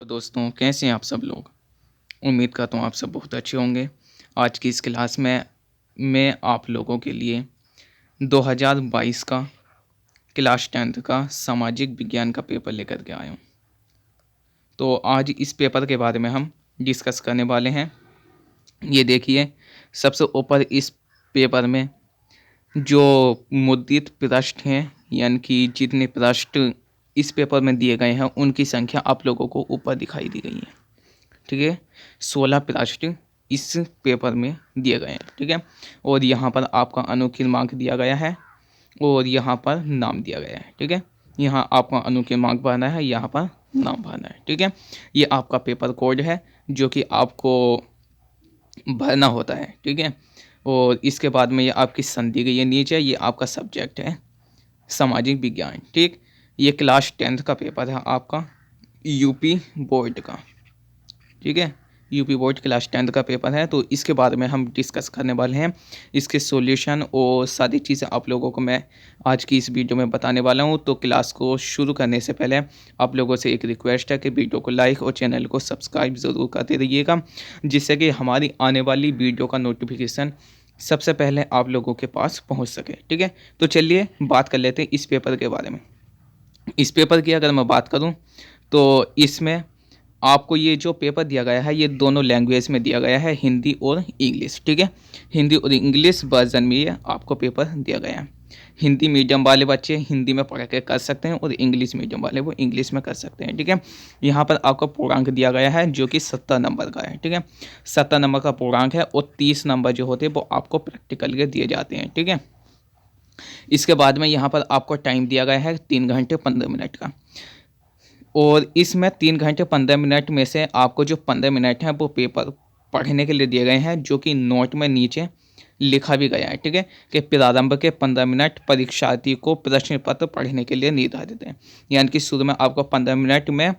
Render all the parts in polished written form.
तो दोस्तों कैसे हैं आप सब लोग। उम्मीद करता हूँ आप सब बहुत अच्छे होंगे। आज की इस क्लास में मैं आप लोगों के लिए 2022 का क्लास 10th का सामाजिक विज्ञान का पेपर लेकर के आया हूँ। तो आज इस पेपर के बारे में हम डिस्कस करने वाले हैं। ये देखिए, सबसे ऊपर इस पेपर में जो मुद्रित पृष्ठ हैं, यानी कि जितने पृष्ठ इस पेपर में दिए गए हैं उनकी संख्या आप लोगों को ऊपर दिखाई दी गई है। ठीक है, 16 पृष्ठ इस पेपर में दिए गए हैं। ठीक है, और यहाँ पर आपका अनुकीर्णांक दिया गया है और यहाँ पर नाम दिया गया है। ठीक है, यहाँ आपका अनुकीर्णांक भरना है, यहाँ पर नाम भरना है। ठीक है, ये आपका पेपर कोड है जो कि आपको भरना होता है। ठीक है, और इसके बाद में ये आपकी संधि गई है नीचे, ये आपका सब्जेक्ट है सामाजिक विज्ञान। ठीक, ये क्लास 10th का पेपर है आपका यूपी बोर्ड का। ठीक है, यूपी बोर्ड क्लास 10th का पेपर है। तो इसके बारे में हम डिस्कस करने वाले हैं, इसके सॉल्यूशन और सारी चीज़ें आप लोगों को मैं आज की इस वीडियो में बताने वाला हूं। तो क्लास को शुरू करने से पहले आप लोगों से एक रिक्वेस्ट है कि वीडियो को लाइक और चैनल को सब्सक्राइब ज़रूर करते रहिएगा, जिससे कि हमारी आने वाली वीडियो का नोटिफिकेशन सबसे पहले आप लोगों के पास पहुँच सके। ठीक है, तो चलिए बात कर लेते हैं इस पेपर के बारे में। इस पेपर की अगर मैं बात करूं तो इसमें आपको ये जो पेपर दिया गया है ये दोनों लैंग्वेज में दिया गया है, हिंदी और इंग्लिश। ठीक है, हिंदी और इंग्लिश वर्जन में ये आपको पेपर दिया गया है। हिंदी मीडियम वाले बच्चे हिंदी में पढ़ के कर सकते हैं और इंग्लिश मीडियम वाले वो इंग्लिश में कर सकते हैं। ठीक है, यहाँ पर आपका पूर्णांक दिया गया है जो कि 70 नंबर का है। ठीक है, 70 नंबर का पूर्णांक है और 30 नंबर जो होते हैं वो आपको प्रैक्टिकल के दिए जाते हैं। ठीक है, इसके बाद में यहाँ पर आपको टाइम दिया गया है 3 घंटे 15 मिनट का, और इसमें 3 घंटे 15 मिनट में से आपको जो 15 मिनट हैं वो पेपर पढ़ने के लिए दिए गए हैं, जो कि नोट में नीचे लिखा भी गया है। ठीक है, कि प्रारंभ के 15 मिनट परीक्षार्थी को प्रश्न पत्र पढ़ने के लिए निर्धारित है। यानी कि शुरू में आपको 15 मिनट में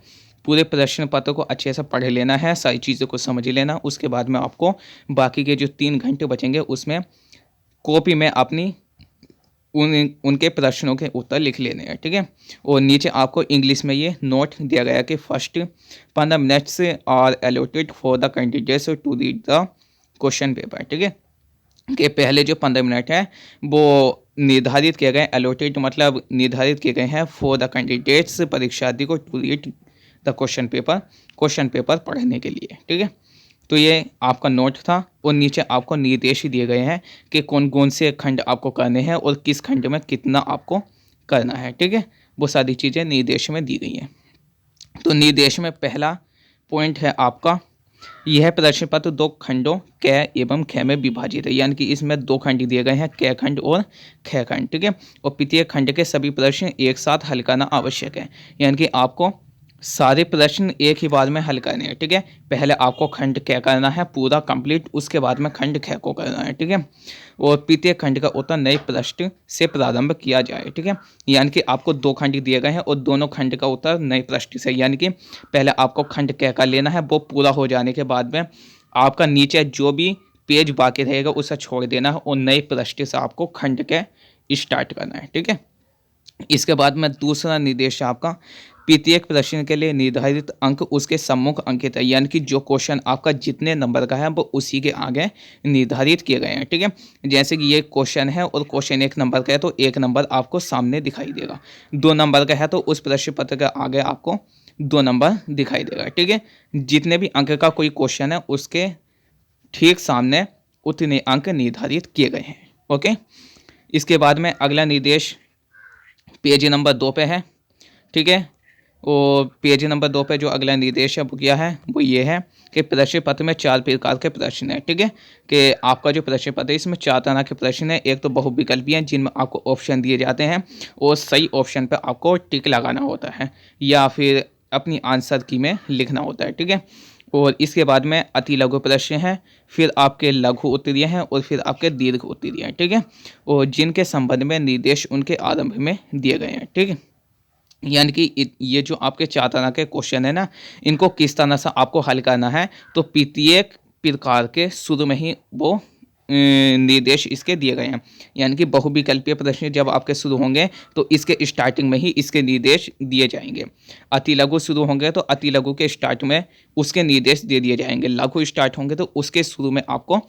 पूरे प्रश्न पत्र को अच्छे से पढ़ लेना है, सारी चीज़ों को समझ लेना। उसके बाद में आपको बाकी के जो 3 घंटे बचेंगे उसमें कॉपी में अपनी उनके प्रश्नों के उत्तर लिख लेने हैं। ठीक है, और नीचे आपको इंग्लिश में ये नोट दिया गया कि first 15 minutes are allotted for the candidates to read the question paper. ठीक है, कि पहले जो 15 मिनट है वो निर्धारित किए गए, एलोटेड मतलब निर्धारित किए गए हैं फॉर द कैंडिडेट्स परीक्षार्थी को to read the question paper पढ़ने के लिए। ठीक है, तो ये आपका नोट था और नीचे आपको निर्देश दिए गए हैं कि कौन कौन से खंड आपको करने हैं और किस खंड में कितना आपको करना है। ठीक है, वो सारी चीज़ें निर्देश में दी गई हैं। तो निर्देश में पहला पॉइंट है आपका, यह प्रश्न पत्र 2 खंडों क एवं ख में विभाजित है। यानी कि इसमें 2 खंड दिए गए हैं, क खंड और ख खंड। ठीक है, और प्रत्येक खंड के सभी प्रश्न एक साथ हल करना आवश्यक है। यानी कि आपको सारे प्रश्न एक ही बार में हल करने हैं। ठीक है, पहले आपको खंड क करना है पूरा कंप्लीट, उसके बाद में खंड ख को करना है। ठीक है, और प्रत्येक खंड का उत्तर नए प्रश्न से प्रारंभ किया जाए। ठीक है, यानी कि आपको 2 खंड दिए गए हैं और दोनों खंड का उत्तर नए प्रश्न से, यानी कि पहले आपको खंड क का लेना है, वो पूरा हो जाने के बाद में आपका नीचे जो भी पेज बाकी रहेगा उसे छोड़ देना है और नए प्रश्न से आपको खंड के स्टार्ट करना है। ठीक है, इसके बाद में दूसरा निर्देश आपका, प्रत्येक प्रश्न के लिए निर्धारित अंक उसके सम्मुख अंकित है। यानी कि जो क्वेश्चन आपका जितने नंबर का है वो उसी के आगे निर्धारित किए गए हैं। ठीक है, जैसे कि ये क्वेश्चन है और क्वेश्चन 1 नंबर का है तो 1 नंबर आपको सामने दिखाई देगा, 2 नंबर का है तो उस प्रश्न पत्र के आगे आपको 2 नंबर दिखाई देगा। ठीक है, जितने भी अंक का कोई क्वेश्चन है उसके ठीक सामने उतने अंक निर्धारित किए गए हैं। ओके, इसके बाद में अगला निर्देश पेज नंबर 2 पे है। ठीक है, और पेज नंबर 2 पे जो अगला निर्देश है वो क्या है, वो ये है कि प्रश्न पत्र में 4 प्रकार के प्रश्न है। ठीक है, कि आपका जो प्रश्न पत्र है इसमें 4 तरह के प्रश्न है। एक तो बहुविकल्पी हैं जिनमें आपको ऑप्शन दिए जाते हैं और सही ऑप्शन पे आपको टिक लगाना होता है या फिर अपनी आंसर की में लिखना होता है। ठीक है, और इसके बाद में अति लघु प्रश्न है, फिर आपके लघु उत्तरीय हैं और फिर आपके दीर्घ उत्तरीय हैं। ठीक है, और जिनके संबंध में निर्देश उनके आरंभ में दिए गए हैं। ठीक है, यानी कि ये जो आपके 4 तरह के क्वेश्चन है ना, इनको किस तरह से आपको हल करना है, तो प्रत्येक प्रकार के शुरू में ही वो निर्देश इसके दिए गए हैं। यानी कि बहुविकल्पीय प्रश्न जब आपके शुरू होंगे तो इसके स्टार्टिंग में ही इसके निर्देश दिए जाएंगे। अति लघु शुरू होंगे तो अति लघु के स्टार्ट में उसके निर्देश दे दिए जाएंगे। लघु स्टार्ट होंगे तो उसके शुरू में आपको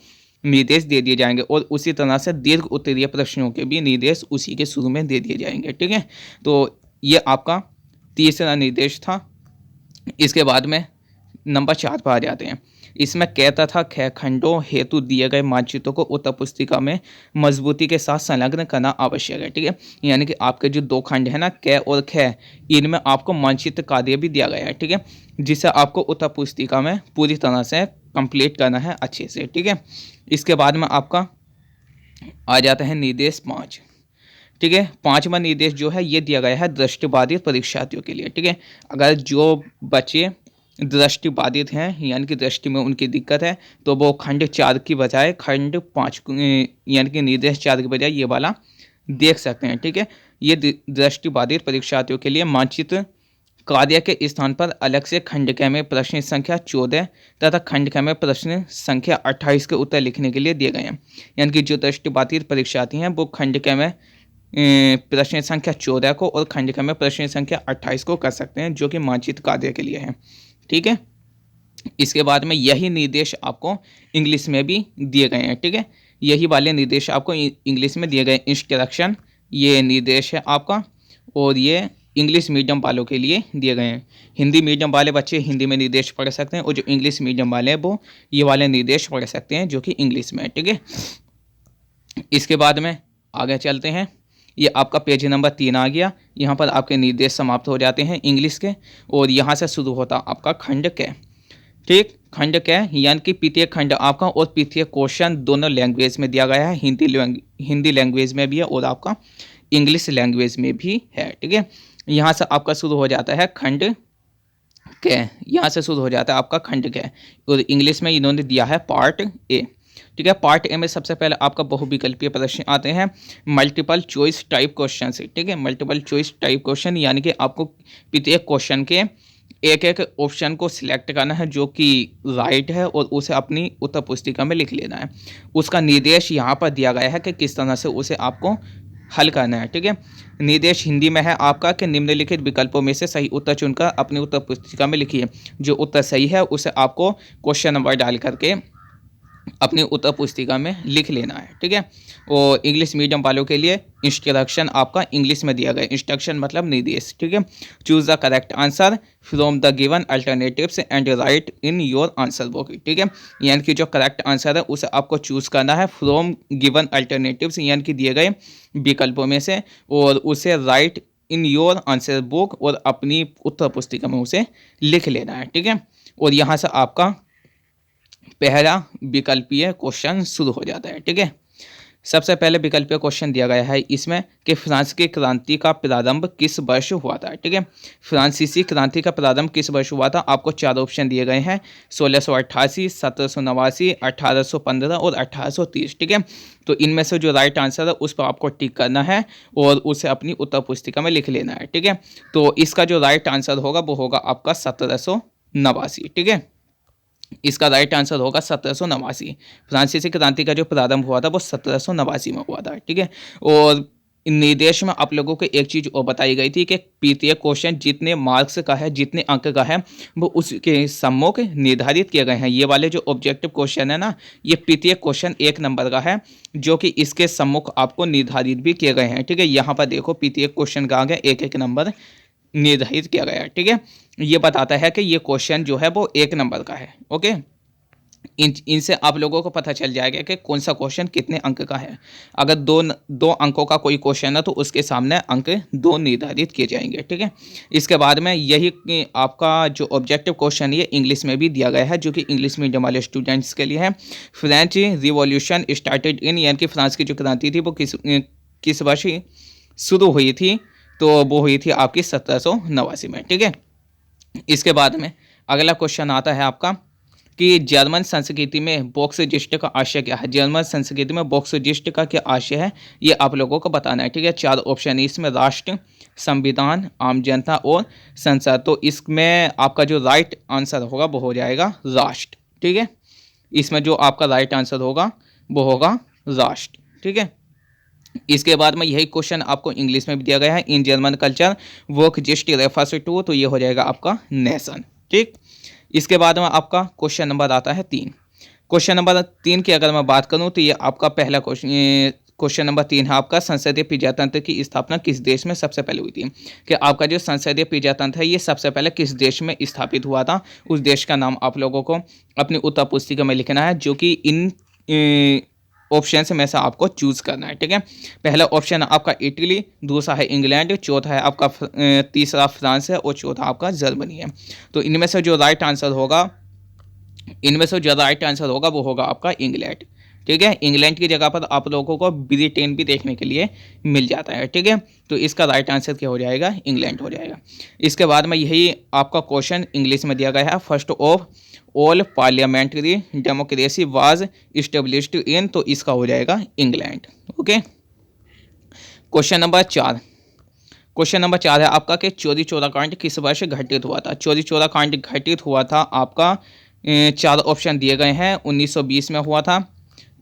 निर्देश दे दिए जाएंगे और उसी तरह से दीर्घ उत्तरीय प्रश्नों के भी निर्देश उसी के शुरू में दे दिए जाएंगे। ठीक है, तो ये आपका तीसरा निर्देश था। इसके बाद में नंबर 4 पर आ जाते हैं। इसमें क तथा ख खंडों हेतु दिए गए मानचित्रों को उत्तर पुस्तिका में मजबूती के साथ संलग्न करना आवश्यक है। ठीक है, यानी कि आपके जो 2 खंड है ना, क और ख, इनमें आपको मानचित्र कार्य भी दिया गया है। ठीक है, जिसे आपको उत्तर पुस्तिका में पूरी तरह से कंप्लीट करना है अच्छे से। ठीक है, इसके बाद में आपका आ जाता है निर्देश 5। ठीक है, 5वां निर्देश जो है ये दिया गया है दृष्टिबाधित परीक्षार्थियों के लिए। ठीक है, अगर जो बच्चे दृष्टिबाधित हैं यानी कि दृष्टि में उनकी दिक्कत है तो वो खंड 4 की बजाय खंड 5 यानी कि निर्देश 4 की बजाय ये वाला देख सकते हैं। ठीक है, ये दृष्टिबाधित परीक्षार्थियों के लिए मानचित्र कार्य के स्थान पर अलग से खंड क में प्रश्न संख्या 14 तथा खंड ख में प्रश्न संख्या 28 के उत्तर लिखने के लिए दिए गए हैं। यानी कि जो दृष्टिबाधित परीक्षार्थी हैं वो खंड क में प्रश्न संख्या 14 को और खंड ख में प्रश्न संख्या 28 को कर सकते हैं, जो कि मानचित्र कार्य के लिए है। ठीक है, इसके बाद में यही निर्देश आपको इंग्लिश में भी दिए गए हैं। ठीक है, यही वाले निर्देश आपको इंग्लिश में दिए गए इंस्ट्रक्शन, ये निर्देश है आपका, और ये इंग्लिश मीडियम वालों के लिए दिए गए हैं। हिंदी मीडियम वाले बच्चे हिंदी में निर्देश पढ़ सकते हैं और जो इंग्लिश मीडियम वाले हैं वो ये वाले निर्देश पढ़ सकते हैं जो कि इंग्लिश में है। ठीक है, इसके बाद में आगे चलते हैं। ये आपका पेज नंबर 3 आ गया। यहाँ पर आपके निर्देश समाप्त हो जाते हैं इंग्लिश के और यहाँ से शुरू होता आपका खंड क। ठीक, खंड क यानी कि द्वितीय खंड आपका और द्वितीय क्वेश्चन दोनों लैंग्वेज में दिया गया है। हिंदी लैंग्वेज में भी है और आपका इंग्लिश लैंग्वेज में भी है। ठीक है, यहाँ से आपका शुरू हो जाता है खंड क, यहाँ से शुरू हो जाता है आपका खंड क और इंग्लिश में इन्होंने दिया है पार्ट ए। ठीक है, पार्ट ए में सबसे पहले आपका बहुविकल्पीय प्रश्न आते हैं, मल्टीपल चॉइस टाइप क्वेश्चन से। ठीक है, मल्टीपल चॉइस टाइप क्वेश्चन यानी कि आपको प्रत्येक क्वेश्चन के एक एक ऑप्शन को सिलेक्ट करना है जो कि राइट है और उसे अपनी उत्तर पुस्तिका में लिख लेना है। उसका निर्देश यहाँ पर दिया गया है कि किस तरह से उसे आपको हल करना है। ठीक है, निर्देश हिंदी में है आपका कि निम्नलिखित विकल्पों में से सही उत्तर चुनकर अपनी उत्तर पुस्तिका में लिखिए। जो उत्तर सही है उसे आपको क्वेश्चन नंबर डाल करके अपनी उत्तर पुस्तिका में लिख लेना है। ठीक है, और इंग्लिश मीडियम वालों के लिए इंस्ट्रक्शन आपका इंग्लिश में दिया गया। इंस्ट्रक्शन मतलब निर्देश। ठीक है, choose the correct answer from the given alternatives and right in your answer book. ठीक है, यानी कि जो करेक्ट आंसर है उसे आपको चूज करना है फ्रॉम गिवन अल्टरनेटिव्स यानी कि दिए गए विकल्पों में से, और उसे right in your answer book और अपनी उत्तर पुस्तिका में उसे लिख लेना है। ठीक है, और यहाँ से आपका पहला विकल्पीय क्वेश्चन शुरू हो जाता है। ठीक है, सबसे पहले विकल्पीय क्वेश्चन दिया गया है इसमें कि फ्रांस की क्रांति का प्रारंभ किस वर्ष हुआ था। ठीक है, फ्रांसीसी क्रांति का प्रारंभ किस वर्ष हुआ था, आपको 4 ऑप्शन दिए गए हैं, 1688, 1789, 1815 और 1830। ठीक है, तो इनमें से जो राइट आंसर है उस पर आपको टिक करना है और उसे अपनी उत्तर पुस्तिका में लिख लेना है। ठीक है, तो इसका जो राइट आंसर होगा वो होगा आपका 1789। ठीक है, इसका राइट आंसर होगा 1789। फ्रांसीसी क्रांति का जो प्रारंभ हुआ था वो 1789 में हुआ था। ठीक है, और निर्देश में आप लोगों को एक चीज़ और बताई गई थी कि प्रत्येक क्वेश्चन जितने मार्क्स का है, जितने अंक का है, वो उसके सम्मुख निर्धारित किए गए हैं। ये वाले जो ऑब्जेक्टिव क्वेश्चन है ना, ये प्रत्येक क्वेश्चन 1 नंबर का है जो कि इसके सम्मुख आपको निर्धारित भी किए गए हैं। ठीक है, यहाँ पर देखो प्रत्येक क्वेश्चन का आगे 1-1 नंबर निर्धारित किया गया है। ठीक है, ये बताता है कि ये क्वेश्चन जो है वो 1 नंबर का है। ओके, इनसे आप लोगों को पता चल जाएगा कि कौन सा क्वेश्चन कितने अंक का है। अगर दो अंकों का कोई क्वेश्चन है तो उसके सामने अंक 2 निर्धारित किए जाएंगे। ठीक है, इसके बाद में यही आपका जो ऑब्जेक्टिव क्वेश्चन ये इंग्लिश में भी दिया गया है जो कि इंग्लिश मीडियम वाले स्टूडेंट्स के लिए है। फ्रेंच रिवॉल्यूशन स्टार्टेड इन, यानी कि फ्रांस की जो क्रांति थी वो किस वर्ष शुरू हुई थी, तो वो हुई थी आपकी 1789 में। ठीक है, इसके बाद में अगला क्वेश्चन आता है आपका कि जर्मन संस्कृति में बॉक्सजिस्ट का आशय क्या है। जर्मन संस्कृति में बॉक्सजिस्ट का क्या आशय है ये आप लोगों को बताना है। ठीक है, 4 ऑप्शन है इसमें, राष्ट्र, संविधान, आम जनता और संसद। तो इसमें आपका जो राइट आंसर होगा वो हो जाएगा राष्ट्र। ठीक है, इसमें जो आपका राइट आंसर होगा वो होगा राष्ट्र। ठीक है, इसके बाद में यही क्वेश्चन आपको इंग्लिश में भी दिया गया है। In German culture work just refers to, तो ये हो जाएगा आपका नेशन। ठीक, इसके बाद में आपका क्वेश्चन नंबर आता है 3। क्वेश्चन नंबर 3 की अगर मैं बात करूं तो ये आपका पहला क्वेश्चन नंबर 3 है आपका, संसदीय प्रजातंत्र की स्थापना किस देश में सबसे पहले हुई थी। कि आपका जो संसदीय प्रजातंत्र है ये सबसे पहले किस देश में स्थापित हुआ था, उस देश का नाम आप लोगों को अपनी उत्तर पुस्तिका में लिखना है, जो कि इन ऑप्शन में से आपको चूज करना है। ठीक है, पहला ऑप्शन आपका इटली, दूसरा है इंग्लैंड, चौथा है आपका तीसरा फ्रांस है और चौथा आपका जर्मनी है। तो इनमें से जो राइट आंसर होगा, इनमें से जो राइट आंसर होगा वो होगा आपका इंग्लैंड। ठीक है, इंग्लैंड की जगह पर आप लोगों को ब्रिटेन भी देखने के लिए मिल जाता है। ठीक है, तो इसका राइट आंसर क्या हो जाएगा, इंग्लैंड हो जाएगा। इसके बाद में यही आपका क्वेश्चन इंग्लिश में दिया गया है, first of all parliamentary democracy was established in, तो इसका हो जाएगा England. Okay, question number 4। Question number 4 है आपका कि चौरी चौरा कांड किस वर्ष घटित हुआ था। चौरी चौरा कांड घटित हुआ था आपका 4 ऑप्शन दिए गए हैं। 1920 में हुआ था,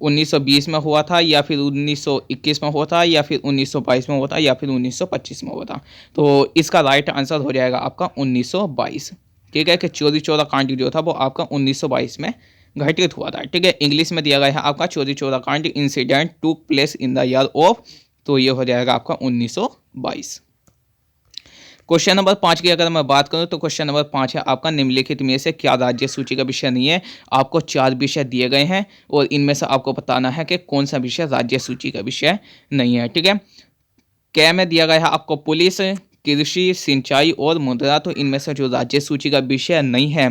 1920 में हुआ था, या फिर 1921 में हुआ था, या फिर 1922 में हुआ था, या फिर 1925 में हुआ था। तो इसका राइट आंसर हो जाएगा आपका 1922। ठीक है, कि चौरी चौरा कांड जो था वो आपका 1922 में घटित हुआ था। ठीक है, इंग्लिश में दिया गया है आपका चौरी चौरा कांड इंसिडेंट टूक place in the year of, तो ये हो जाएगा आपका 1922। क्वेश्चन नंबर 5 की अगर मैं बात करूं तो क्वेश्चन नंबर 5 है आपका, निम्नलिखित में से क्या राज्य सूची का विषय नहीं है। आपको 4 विषय दिए गए हैं और इनमें से आपको बताना है कि कौन सा विषय राज्य सूची का विषय नहीं है। ठीक है, क्या में दिया गया है आपको पुलिस, कृषि, सिंचाई और मुद्रा। तो इनमें से जो राज्य सूची का विषय नहीं है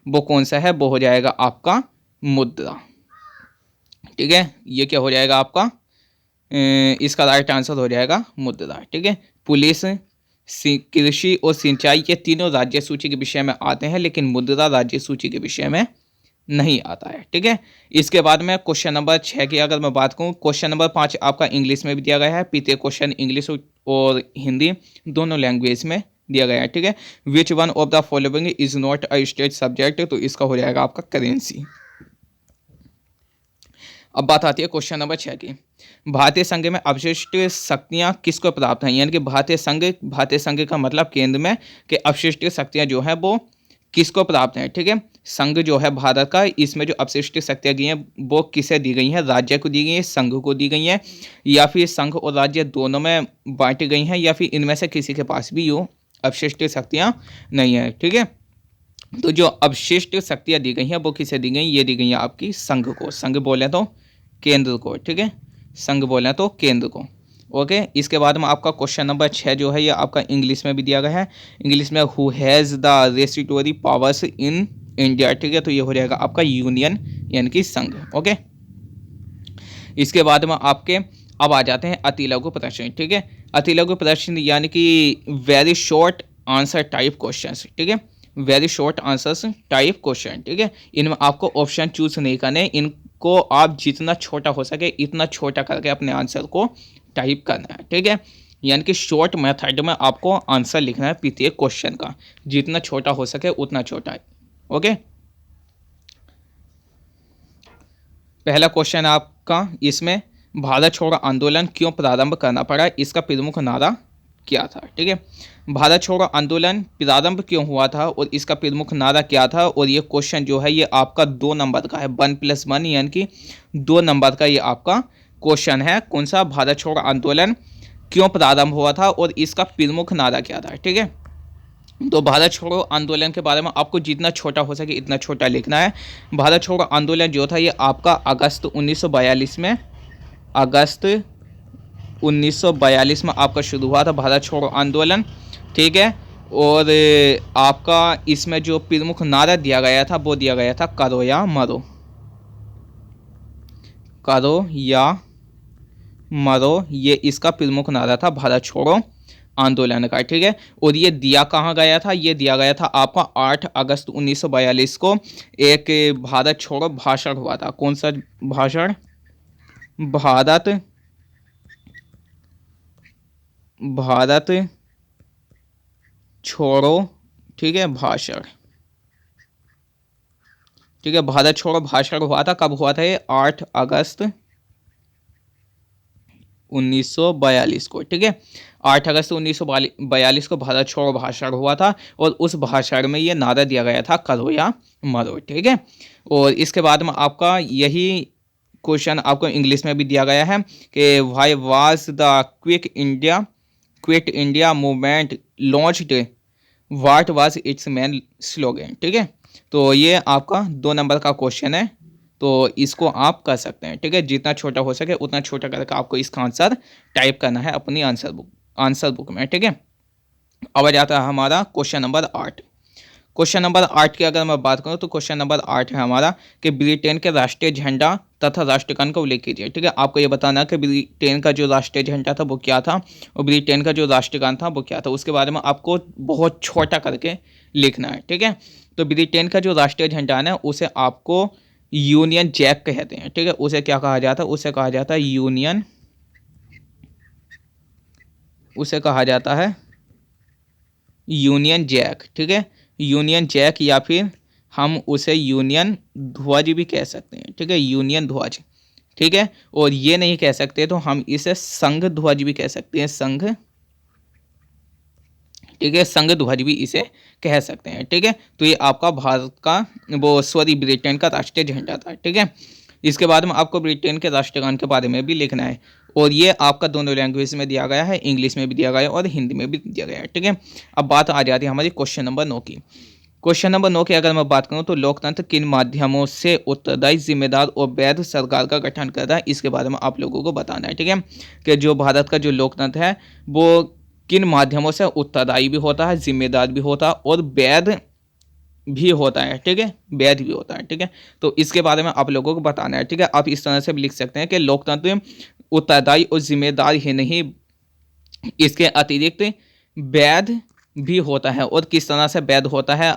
वो कौन सा है, वो हो जाएगा आपका मुद्रा। ठीक है, ये क्या हो जाएगा आपका, इसका राइट आंसर हो जाएगा मुद्रा। ठीक है, पुलिस, कृषि और सिंचाई के तीनों राज्य सूची के विषय में आते हैं, लेकिन मुद्रा राज्य सूची के विषय में नहीं आता है। ठीक है, इसके बाद में क्वेश्चन नंबर 6 की अगर मैं बात करूं, क्वेश्चन नंबर 5 आपका इंग्लिश में भी दिया गया है। पीछे क्वेश्चन इंग्लिश और हिंदी दोनों लैंग्वेज में दिया गया है। ठीक है, which one of the following is not a state subject, तो इसका हो जाएगा आपका करेंसी। अब बात आती है क्वेश्चन नंबर 6 की, भारतीय संघ में अवशिष्ट शक्तियां किसको प्राप्त हैं। यानी कि भारतीय संघ का मतलब केंद्र में कि अवशिष्ट शक्तियां जो है वो किसको प्राप्त हैं। ठीक है, संघ जो है भारत का, इसमें जो अवशिष्ट शक्तियां गई हैं वो किसे दी गई हैं, राज्य को दी गई है, संघ को दी गई हैं, या फिर संघ और राज्य दोनों में बांटी गई हैं, या फिर इनमें से किसी के पास भी ये अवशिष्ट शक्तियां नहीं है। ठीक है, तो जो अवशिष्ट शक्तियां दी गई हैं वो किसे दी गई, ये दी गई है आपकी संघ को। संघ बोले तो केंद्र को। ठीक है, संघ बोले तो केंद्र को। ओके, इसके बाद में आपका क्वेश्चन नंबर 6 जो है ये आपका इंग्लिश में भी दिया गया है। इंग्लिश में who has the residuary powers in India. ठीक है, तो ये हो जाएगा आपका यूनियन यानी कि संघ। ओके, इसके बाद में आपके अब आ जाते हैं अति लघु प्रश्न। ठीक है, अति लघु प्रश्न यानी कि very short answer type question. ठीक है, very short answers type question. ठीक है, इनमें आपको ऑप्शन चूज नहीं करने, इनको आप जितना छोटा हो सके इतना छोटा करके अपने आंसर को टाइप करना है। ठीक है, यानी कि शॉर्ट मेथड में आपको आंसर लिखना है प्रत्येक क्वेश्चन का, जितना छोटा हो सके उतना छोटा है। ओके, पहला क्वेश्चन आपका, इसमें भारत छोड़ो आंदोलन क्यों प्रारंभ करना पड़ा, इसका प्रमुख नारा क्या था। ठीक है, भारत छोड़ो आंदोलन प्रारंभ क्यों हुआ था और इसका प्रमुख नारा क्या था। और ये क्वेश्चन जो है ये आपका 2 नंबर का है, 1+1 यानी कि 2 नंबर का ये आपका क्वेश्चन है। कौन सा, भारत छोड़ो आंदोलन क्यों प्रारंभ हुआ था और इसका प्रमुख नारा क्या था। ठीक है, तो भारत छोड़ो आंदोलन के बारे में आपको जितना छोटा हो सके इतना छोटा लिखना है। भारत छोड़ो आंदोलन जो था ये आपका अगस्त 1942 में, अगस्त 1942 में आपका शुरू हुआ था भारत छोड़ो आंदोलन। ठीक है, और आपका इसमें जो प्रमुख नारा दिया गया था वो दिया गया था करो या मरो, करो या मरो, ये इसका प्रमुख नारा था भारत छोड़ो आंदोलन का। ठीक है, और ये दिया कहाँ गया था, ये दिया गया था आपका 8 अगस्त 1942 को एक भारत छोड़ो भाषण हुआ था। कौन सा भाषण, भारत छोड़ो, ठीक है, भाषण। ठीक है, भारत छोड़ो भाषण हुआ था, कब हुआ था ये, 8 अगस्त 1942 को, ठीक है। 8 अगस्त 1942 को भारत छोड़ो भाषण हुआ था और उस भाषण में ये नारा दिया गया था, करो या मरो, ठीक है। और इसके बाद में आपका यही क्वेश्चन आपको इंग्लिश में भी दिया गया है कि why was the quit India movement launched, what was it's main slogan, ठीक है। तो ये आपका 2 नंबर का क्वेश्चन है, तो इसको आप कर सकते हैं, ठीक है। जितना छोटा हो सके उतना छोटा करके आपको इसका आंसर टाइप करना है अपनी आंसर बुक में, ठीक है। अब आ जाता है हमारा क्वेश्चन नंबर 8। क्वेश्चन नंबर 8 की अगर मैं बात करूं तो क्वेश्चन नंबर 8 है हमारा कि ब्रिटेन के राष्ट्रीय झंडा तथा राष्ट्रगान का उल्लेख कीजिए, ठीक है। आपको ये बताना है कि ब्रिटेन का जो राष्ट्रीय झंडा था वो क्या था और ब्रिटेन का जो राष्ट्रगान था वो क्या था। उसके बारे में आपको बहुत छोटा करके लिखना है, ठीक है। तो ब्रिटेन का जो राष्ट्रीय झंडा है उसे आपको यूनियन जैक कहते हैं, ठीक है। उसे क्या कहा जाता है, उसे कहा जाता है यूनियन जैक, ठीक है। यूनियन जैक या फिर हम उसे यूनियन ध्वज भी कह सकते हैं, ठीक है, यूनियन ध्वज, ठीक है। और ये नहीं कह सकते तो हम इसे संघ ध्वज भी कह सकते हैं, संघ, ठीक है, संघ ध्वज भी इसे कह सकते हैं, ठीक है। तो ये आपका भारत का ब्रिटेन का राष्ट्रीय झंडा था, ठीक है। इसके बाद में आपको ब्रिटेन के राष्ट्रगान के बारे में भी लिखना है और ये आपका दोनों लैंग्वेज में दिया गया है, इंग्लिश में भी दिया गया है और हिंदी में भी दिया गया है, ठीक है। अब बात आ जाती है हमारी क्वेश्चन नंबर 9 की। क्वेश्चन नंबर 9 की अगर मैं बात करूं तो लोकतंत्र किन माध्यमों से उत्तरदायी, जिम्मेदार और वैध सरकार का गठन करता है, इसके बारे में आप लोगों को बताना है, ठीक है। कि जो भारत का जो लोकतंत्र है वो किन माध्यमों से उत्तरदायी भी होता है, जिम्मेदार भी होता है और वैध भी होता है, ठीक है, वैध भी होता है, ठीक है। तो इसके बारे में आप लोगों को बताना है, ठीक है। आप इस तरह से भी लिख सकते हैं कि लोकतंत्र उत्तरदायी और जिम्मेदार ही नहीं, इसके अतिरिक्त वैध भी होता है। और किस तरह से वैध होता है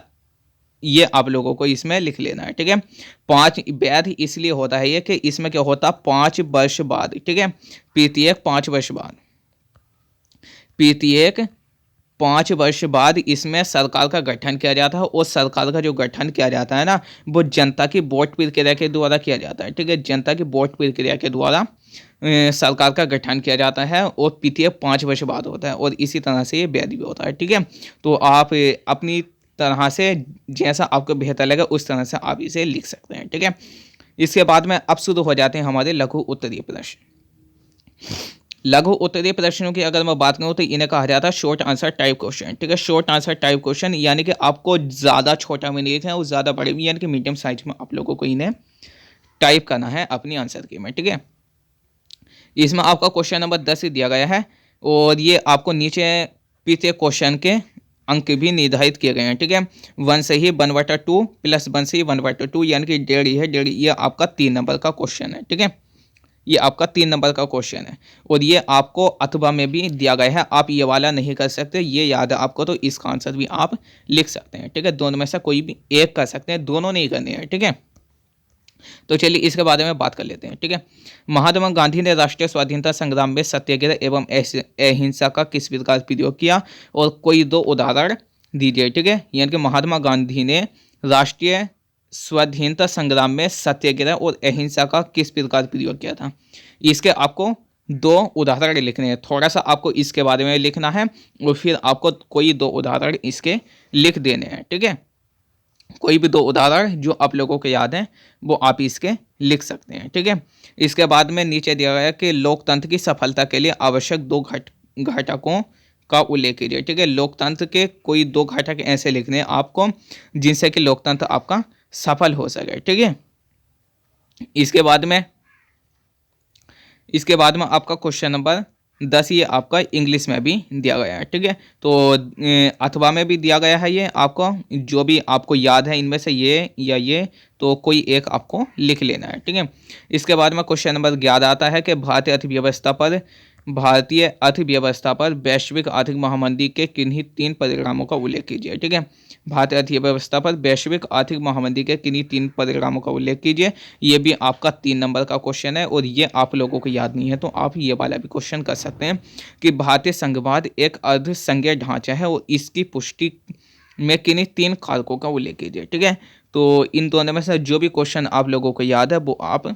ये आप लोगों को इसमें लिख लेना है, ठीक है। 5 वैध इसलिए होता है ये कि इसमें क्या होता है 5 वर्ष बाद, ठीक है, प्रत्येक 5 वर्ष बाद, प्रत्येक 5 वर्ष बाद इसमें सरकार का गठन किया जाता है और सरकार का जो गठन किया जाता है ना वो जनता की वोट प्रक्रिया के द्वारा किया जाता है, ठीक है। जनता की वोट प्रक्रिया के द्वारा सरकार का गठन किया जाता है और प्रत्येक 5 वर्ष बाद होता है और इसी तरह से ये वैध भी होता है, ठीक है। तो आप अपनी तरह से जैसा आपको बेहतर लगे उस तरह से आप इसे लिख सकते हैं, ठीक है। इसके बाद में अब शुरू हो जाते हैं हमारे लघु उत्तरीय प्रश्न। लघु उत्तरीय प्रश्नों की अगर मैं बात करूं तो इन्हें कहा जाता है शॉर्ट आंसर टाइप क्वेश्चन, ठीक है। शॉर्ट आंसर टाइप क्वेश्चन यानी कि आपको ज़्यादा छोटा में नहीं लिखना है और ज़्यादा बड़े में यानी कि मीडियम साइज में आप लोगों को इन्हें टाइप करना है अपनी आंसर की में, ठीक है। इसमें आपका क्वेश्चन नंबर 10 दिया गया है और ये आपको नीचे प्रत्येक क्वेश्चन के अंक भी निर्धारित किए गए हैं, ठीक है। 1 से ही 1/2 प्लस 1 से ही 1/2 यानी कि 1.5 है, 1.5 ये आपका 3 नंबर का क्वेश्चन है, ठीक है। ये आपका 3 नंबर का क्वेश्चन है और ये आपको अथवा में भी दिया गया है। आप ये वाला नहीं कर सकते, ये याद है आपको, तो इसका आंसर भी आप लिख सकते हैं, ठीक है। दोनों में से कोई भी एक कर सकते हैं, दोनों नहीं करने हैं, ठीक है। तो चलिए इसके बारे में बात कर लेते हैं, ठीक है। महात्मा गांधी ने राष्ट्रीय स्वाधीनता संग्राम में सत्याग्रह एवं अहिंसा का किस प्रकार प्रयोग किया और कोई 2 उदाहरण दीजिए, ठीक है। यानी कि महात्मा गांधी ने राष्ट्रीय स्वाधीनता संग्राम में सत्याग्रह और अहिंसा का किस प्रकार प्रयोग किया था, इसके आपको 2 उदाहरण लिखने हैं। थोड़ा सा आपको इसके बारे में लिखना है और फिर आपको कोई 2 उदाहरण इसके लिख देने हैं, ठीक है। कोई भी 2 उदाहरण जो आप लोगों को याद हैं वो आप इसके लिख सकते हैं, ठीक है। इसके बाद में नीचे दिया गया कि लोकतंत्र की सफलता के लिए आवश्यक 2 घटकों का उल्लेख कीजिए, ठीक है। लोकतंत्र के कोई 2 घटक ऐसे लिखने हैं आपको जिनसे कि लोकतंत्र आपका सफल हो सके, ठीक है। इसके बाद में आपका क्वेश्चन नंबर 10 ये आपका इंग्लिश में भी दिया गया है, ठीक है। तो अथवा में भी दिया गया है ये आपको, जो भी आपको याद है इनमें से ये या ये, तो कोई एक आपको लिख लेना है, ठीक है। इसके बाद में क्वेश्चन नंबर 11 आता है कि भारतीय अर्थव्यवस्था पर वैश्विक आर्थिक महामंदी के किन्हीं 3 परिणामों का उल्लेख कीजिए, ठीक है। भारतीय अर्थव्यवस्था पर वैश्विक आर्थिक महामंदी के किन्हीं 3 परिणामों का उल्लेख कीजिए। ये भी आपका 3 नंबर का क्वेश्चन है और ये आप लोगों को याद नहीं है तो आप ये वाला भी क्वेश्चन कर सकते हैं कि भारतीय संघवाद एक अर्धसंघीय ढांचा है और इसकी पुष्टि में किन्हीं 3 कारकों का उल्लेख कीजिए, ठीक है। तो इन दोनों में से जो भी क्वेश्चन आप लोगों को याद है वो आप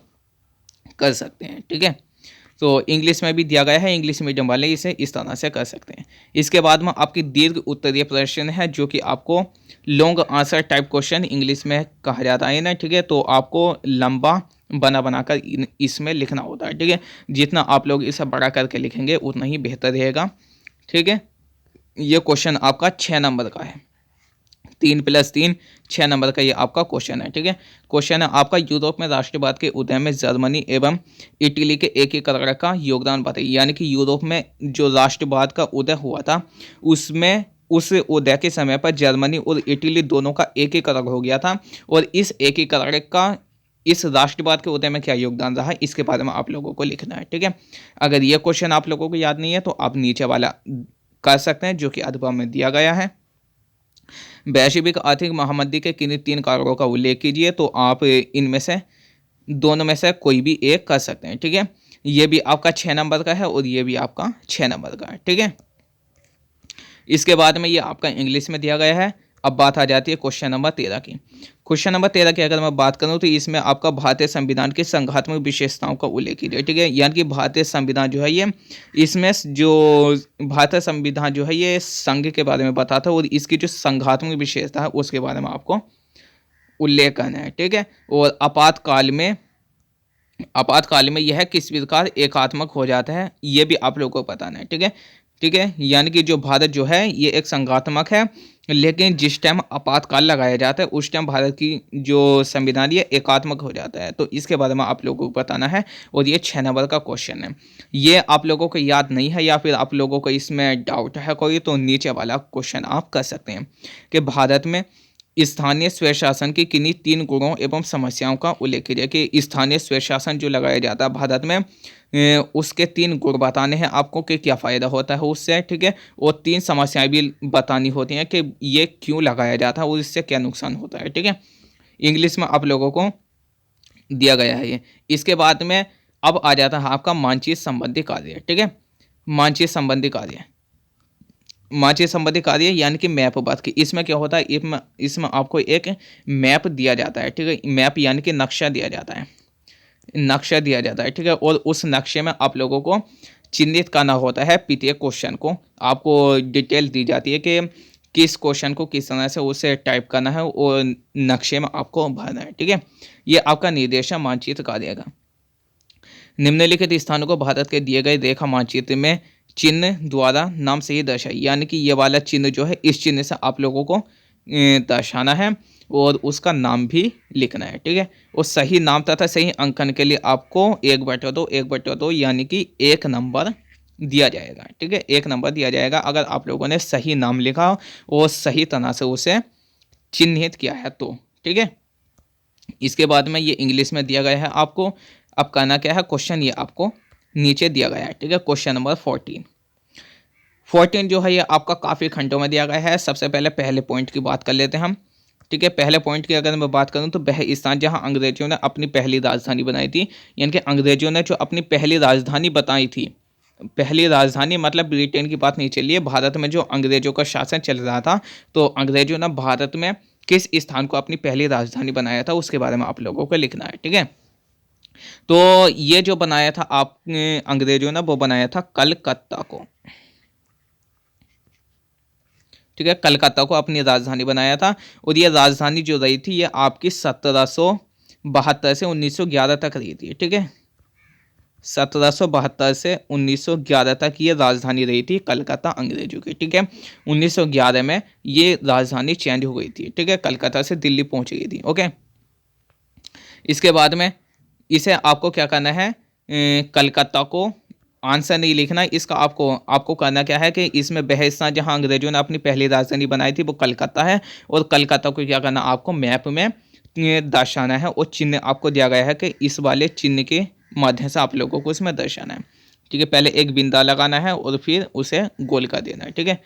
कर सकते हैं, ठीक है। तो इंग्लिश में भी दिया गया है, इंग्लिश मीडियम वाले इसे इस तरह से कर सकते हैं। इसके बाद में आपकी दीर्घ उत्तरीय प्रश्न है, जो कि आपको long answer type question English में कहा जाता है ना, ठीक है। तो आपको लंबा बना बनाकर इसमें लिखना होता है, ठीक है। जितना आप लोग इसे बड़ा करके लिखेंगे उतना ही बेहतर रहेगा, ठीक है। ये क्वेश्चन आपका 6 नंबर का है, 3+3 6 नंबर का ये आपका क्वेश्चन है, ठीक है। क्वेश्चन है आपका, यूरोप में राष्ट्रवाद के उदय में जर्मनी एवं इटली के एकीकरण का योगदान बताइए। यानी कि यूरोप में जो राष्ट्रवाद का उदय हुआ था, उसमें उस उदय के समय पर जर्मनी और इटली दोनों का एकीकरण हो गया था, और इस एकीकरण का इस राष्ट्रवाद के उदय में क्या योगदान रहा, इसके बारे में आप लोगों को लिखना है, ठीक है। अगर ये क्वेश्चन आप लोगों को याद नहीं है तो आप नीचे वाला कर सकते हैं, जो कि अध्याय में दिया गया है। वैश्विक आर्थिक महामंदी के किन्हीं 3 कारणों का उल्लेख कीजिए। तो आप इनमें से दोनों में से कोई भी एक कर सकते हैं, ठीक है। ये भी आपका 6 नंबर का है और ये भी आपका 6 नंबर का है, ठीक है। इसके बाद में ये आपका इंग्लिश में दिया गया है। अब बात आ जाती है क्वेश्चन नंबर 13 की। क्वेश्चन नंबर 13 की अगर मैं बात करूं तो इसमें आपका भारतीय संविधान की संघात्मक विशेषताओं का उल्लेख कीजिए, ठीक है। यानी कि भारतीय संविधान जो है ये, इसमें जो भारतीय संविधान जो है ये संघ के बारे में बताता है, और इसकी जो संघात्मक विशेषता है उसके बारे में आपको उल्लेख करना है, ठीक है। और आपातकाल में यह किस प्रकार एकात्मक हो जाता है, ये भी आप लोगों को बताना है, ठीक है। ठीक है, यानी कि जो भारत जो है ये एक संघात्मक है, लेकिन जिस टाइम आपातकाल लगाया जाता है उस टाइम भारत की जो संविधान ये एकात्मक हो जाता है। तो इसके बारे में आप लोगों को बताना है, और ये 6 नंबर का क्वेश्चन है। ये आप लोगों को याद नहीं है या फिर आप लोगों को इसमें डाउट है कोई, तो नीचे वाला क्वेश्चन आप कर सकते हैं कि भारत में स्थानीय स्वशासन की किन्हीं 3 गुणों एवं समस्याओं का उल्लेख कीजिए। कि स्थानीय स्वशासन जो लगाया जाता है भारत में, उसके 3 गुण बताने हैं आपको कि क्या फ़ायदा होता है उससे, ठीक है। और 3 समस्याएं भी बतानी होती हैं कि ये क्यों लगाया जाता है और इससे क्या नुकसान होता है, ठीक है। इंग्लिश में आप लोगों को दिया गया है ये। इसके बाद में अब आ जाता है आपका मानचित्र संबंधी कार्य, ठीक है। मानचित्र संबंधी कार्य, मानचित्र संबंधी कार्य यानी कि मैप बात की। इसमें क्या होता है, इसमें आपको एक मैप दिया जाता है, ठीक है। मैप यानी कि नक्शा दिया जाता है, नक्शा दिया जाता है, ठीक है। और उस नक्शे में आप लोगों को चिन्हित करना होता है प्रत्येक क्वेश्चन को। आपको डिटेल दी जाती है कि किस क्वेश्चन को किस तरह से उसे टाइप करना है और नक्शे में आपको भरना है, ठीक है। ये आपका निर्देशन मानचित्र कार्य का। निम्नलिखित स्थानों को भारत के दिए गए रेखा मानचित्र में चिन्ह द्वारा नाम से ही दर्शाइए। यानी कि ये वाला चिन्ह जो है, इस चिन्ह से आप लोगों को दर्शाना है और उसका नाम भी लिखना है, ठीक है। और सही नाम तथा सही अंकन के लिए आपको 1/2 यानी कि 1 नंबर दिया जाएगा, ठीक है। 1 नंबर दिया जाएगा अगर आप लोगों ने सही नाम लिखा और सही तरह से उसे चिन्हित किया है तो, ठीक है। इसके बाद में ये इंग्लिश में दिया गया है आपको। अब करना क्या है, क्वेश्चन ये आपको नीचे दिया गया है, ठीक है। क्वेश्चन नंबर 14 जो है ये आपका काफ़ी खंडों में दिया गया है। सबसे पहले पॉइंट की बात कर लेते हैं हम, ठीक है। पहले पॉइंट की अगर मैं बात करूं तो वह स्थान जहां अंग्रेजों ने अपनी पहली राजधानी बनाई थी। यानी कि अंग्रेजों ने जो अपनी पहली राजधानी बताई थी, पहली राजधानी मतलब ब्रिटेन की बात नहीं चलिए, भारत में जो अंग्रेजों का शासन चल रहा था, तो अंग्रेजों ने भारत में किस स्थान को अपनी पहली राजधानी बनाया था उसके बारे में आप लोगों को लिखना है, ठीक है। तो ये जो बनाया था आपने अंग्रेजों ने, वो बनाया था कलकत्ता को, ठीक है। कलकत्ता को अपनी राजधानी बनाया था, और ये राजधानी जो रही थी ये आपकी 1772 से 1911 तक रही थी, ठीक है। 1772 से 1911 तक ये राजधानी रही थी कलकत्ता अंग्रेजों की, ठीक है। 1911 में ये राजधानी चेंज हो गई थी, ठीक है। कलकत्ता से दिल्ली पहुंच गई थी, ओके। इसके बाद में इसे आपको क्या करना है, कलकत्ता को आंसर नहीं लिखना है इसका। आपको करना क्या है कि इसमें वह स्थान जहां अंग्रेजों ने अपनी पहली राजधानी बनाई थी वो कलकत्ता है, और कलकत्ता को क्या करना, आपको मैप में दर्शाना है। और चिन्ह आपको दिया गया है कि इस वाले चिन्ह के माध्यम से आप लोगों को इसमें दर्शाना है, ठीक है। पहले एक बिंदा लगाना है और फिर उसे गोल कर देना है, ठीक है।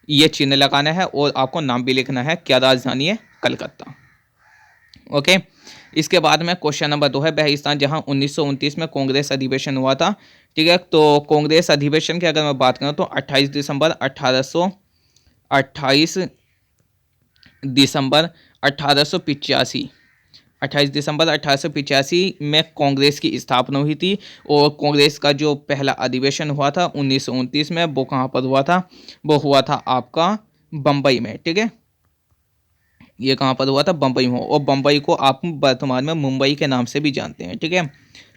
ये चिन्ह लगाना है और आपको नाम भी लिखना है, क्या राजधानी है, कलकत्ता, ओके। इसके बाद में क्वेश्चन नंबर 2 है, वह स्थान जहां 1929 में कांग्रेस अधिवेशन हुआ था, ठीक है। तो कांग्रेस अधिवेशन की अगर मैं बात करूं तो 28 दिसंबर 1885 28 दिसंबर 1885 में कांग्रेस की स्थापना हुई थी। और कांग्रेस का जो पहला अधिवेशन हुआ था 1929 में, वो कहाँ पर हुआ था? वो हुआ था आपका बम्बई में। ठीक है, ये कहाँ पर हुआ था? बम्बई में। और बम्बई को आप वर्तमान में मुंबई के नाम से भी जानते हैं। ठीक है,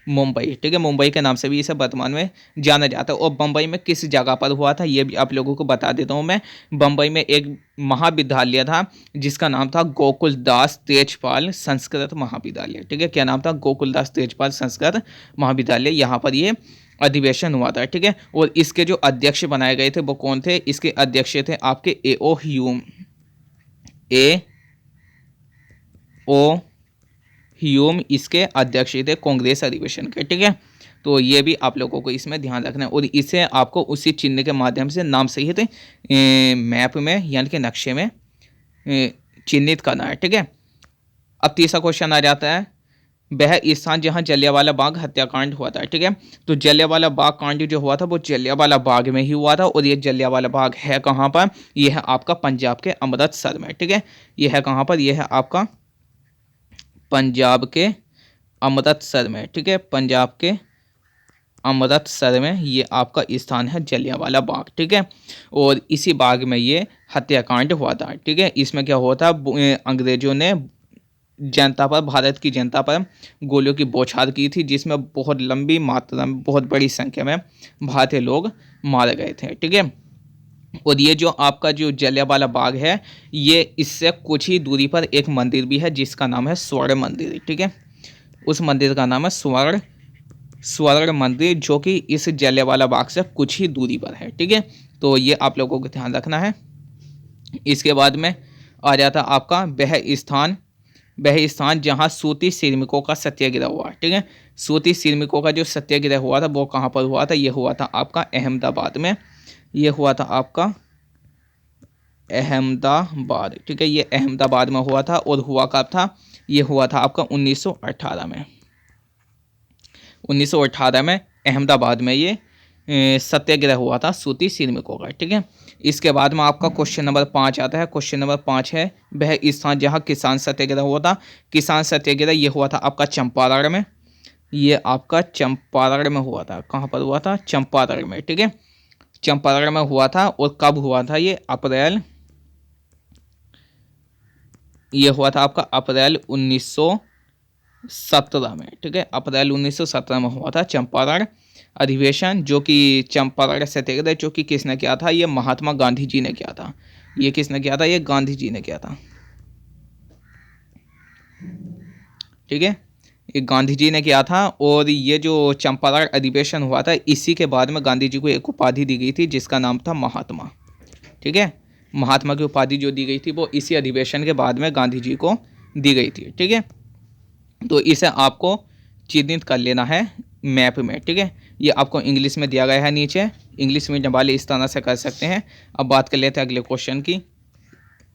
मुंबई। ठीक है, मुंबई के नाम से भी इसे वर्तमान में जाना जाता है। और बम्बई में किस जगह पर हुआ था ये भी आप लोगों को बता देता हूँ मैं। बम्बई में एक महाविद्यालय था जिसका नाम था गोकुलदास तेजपाल संस्कृत महाविद्यालय। ठीक है, क्या नाम था? गोकुलदास तेजपाल संस्कृत महाविद्यालय। यहाँ पर ये अधिवेशन हुआ था। ठीक है, और इसके जो अध्यक्ष बनाए गए थे वो कौन थे? इसके अध्यक्ष थे आपके ए ओ ह्यूम इसके अध्यक्ष थे कांग्रेस अधिवेशन के। ठीक है, तो ये भी आप लोगों को इसमें ध्यान रखना है। और इसे आपको उसी चिन्ह के माध्यम से नाम सहित मैप में यानी कि नक्शे में चिन्हित करना है। ठीक है, अब तीसरा क्वेश्चन आ जाता है, वह स्थान जहां जलियांवाला बाग हत्याकांड हुआ था। ठीक है, तो जलियांवाला बाग कांड जो हुआ था वो जलियांवाला बाग में ही हुआ था। और ये जलियांवाला बाग है कहाँ पर? यह है आपका पंजाब के अमृतसर में। ठीक है, यह है कहाँ पर? यह है आपका पंजाब के अमृतसर में। ठीक है, पंजाब के अमृतसर में ये आपका स्थान है जलियांवाला बाग। ठीक है, और इसी बाग में ये हत्याकांड हुआ था। ठीक है, इसमें क्या हुआ था? अंग्रेजों ने जनता पर, भारत की जनता पर गोलियों की बौछार की थी, जिसमें बहुत लंबी मात्रा में, बहुत बड़ी संख्या में भारतीय लोग मारे गए थे। ठीक है, और ये जो आपका जो जलियांवाला बाग है, ये इससे कुछ ही दूरी पर एक मंदिर भी है जिसका नाम है स्वर्ण मंदिर। ठीक है, उस मंदिर का नाम है स्वर्ण मंदिर, जो कि इस जलियांवाला बाग से कुछ ही दूरी पर है। ठीक है, तो ये आप लोगों को ध्यान रखना है। इसके बाद में आ जाता आपका वह स्थान जहां सूती श्रमिकों का सत्याग्रह हुआ। ठीक है, सूती श्रमिकों का जो सत्याग्रह हुआ था वो कहाँ पर हुआ था? ये हुआ था आपका अहमदाबाद में। ये हुआ था आपका अहमदाबाद। ठीक है, ये अहमदाबाद में हुआ था। और हुआ कब था? ये हुआ था आपका 1918 में। 1918 में अहमदाबाद में ये सत्याग्रह हुआ था सूती श्रमिकों का। ठीक है, इसके बाद में आपका क्वेश्चन नंबर 5 आता है। क्वेश्चन नंबर 5 है, वह स्थान जहाँ किसान सत्याग्रह हुआ था। किसान सत्याग्रह ये हुआ था आपका चंपारण में। ये आपका चंपारण में हुआ था। कहाँ पर हुआ था? चंपारण में। ठीक है, चंपारण में हुआ था। और कब हुआ था? ये हुआ था आपका अप्रैल 1917 में। ठीक है, अप्रैल 1917 में हुआ था चंपारण अधिवेशन, जो कि चंपारण सत्याग्रह जो कि किसने किया था? ये महात्मा गांधी जी ने किया था। ये किसने किया था? ये गांधी जी ने किया था। ठीक है, ये गांधी जी ने किया था। और ये जो चंपारण अधिवेशन हुआ था, इसी के बाद में गांधी जी को एक उपाधि दी गई थी जिसका नाम था महात्मा। ठीक है, महात्मा की उपाधि जो दी गई थी वो इसी अधिवेशन के बाद में गांधी जी को दी गई थी। ठीक है, तो इसे आपको चिन्हित कर लेना है मैप में। ठीक है, ये आपको इंग्लिश में दिया गया है नीचे। इंग्लिश मीडियम वाले इस तरह से कर सकते हैं। अब बात कर लेते हैं अगले क्वेश्चन की।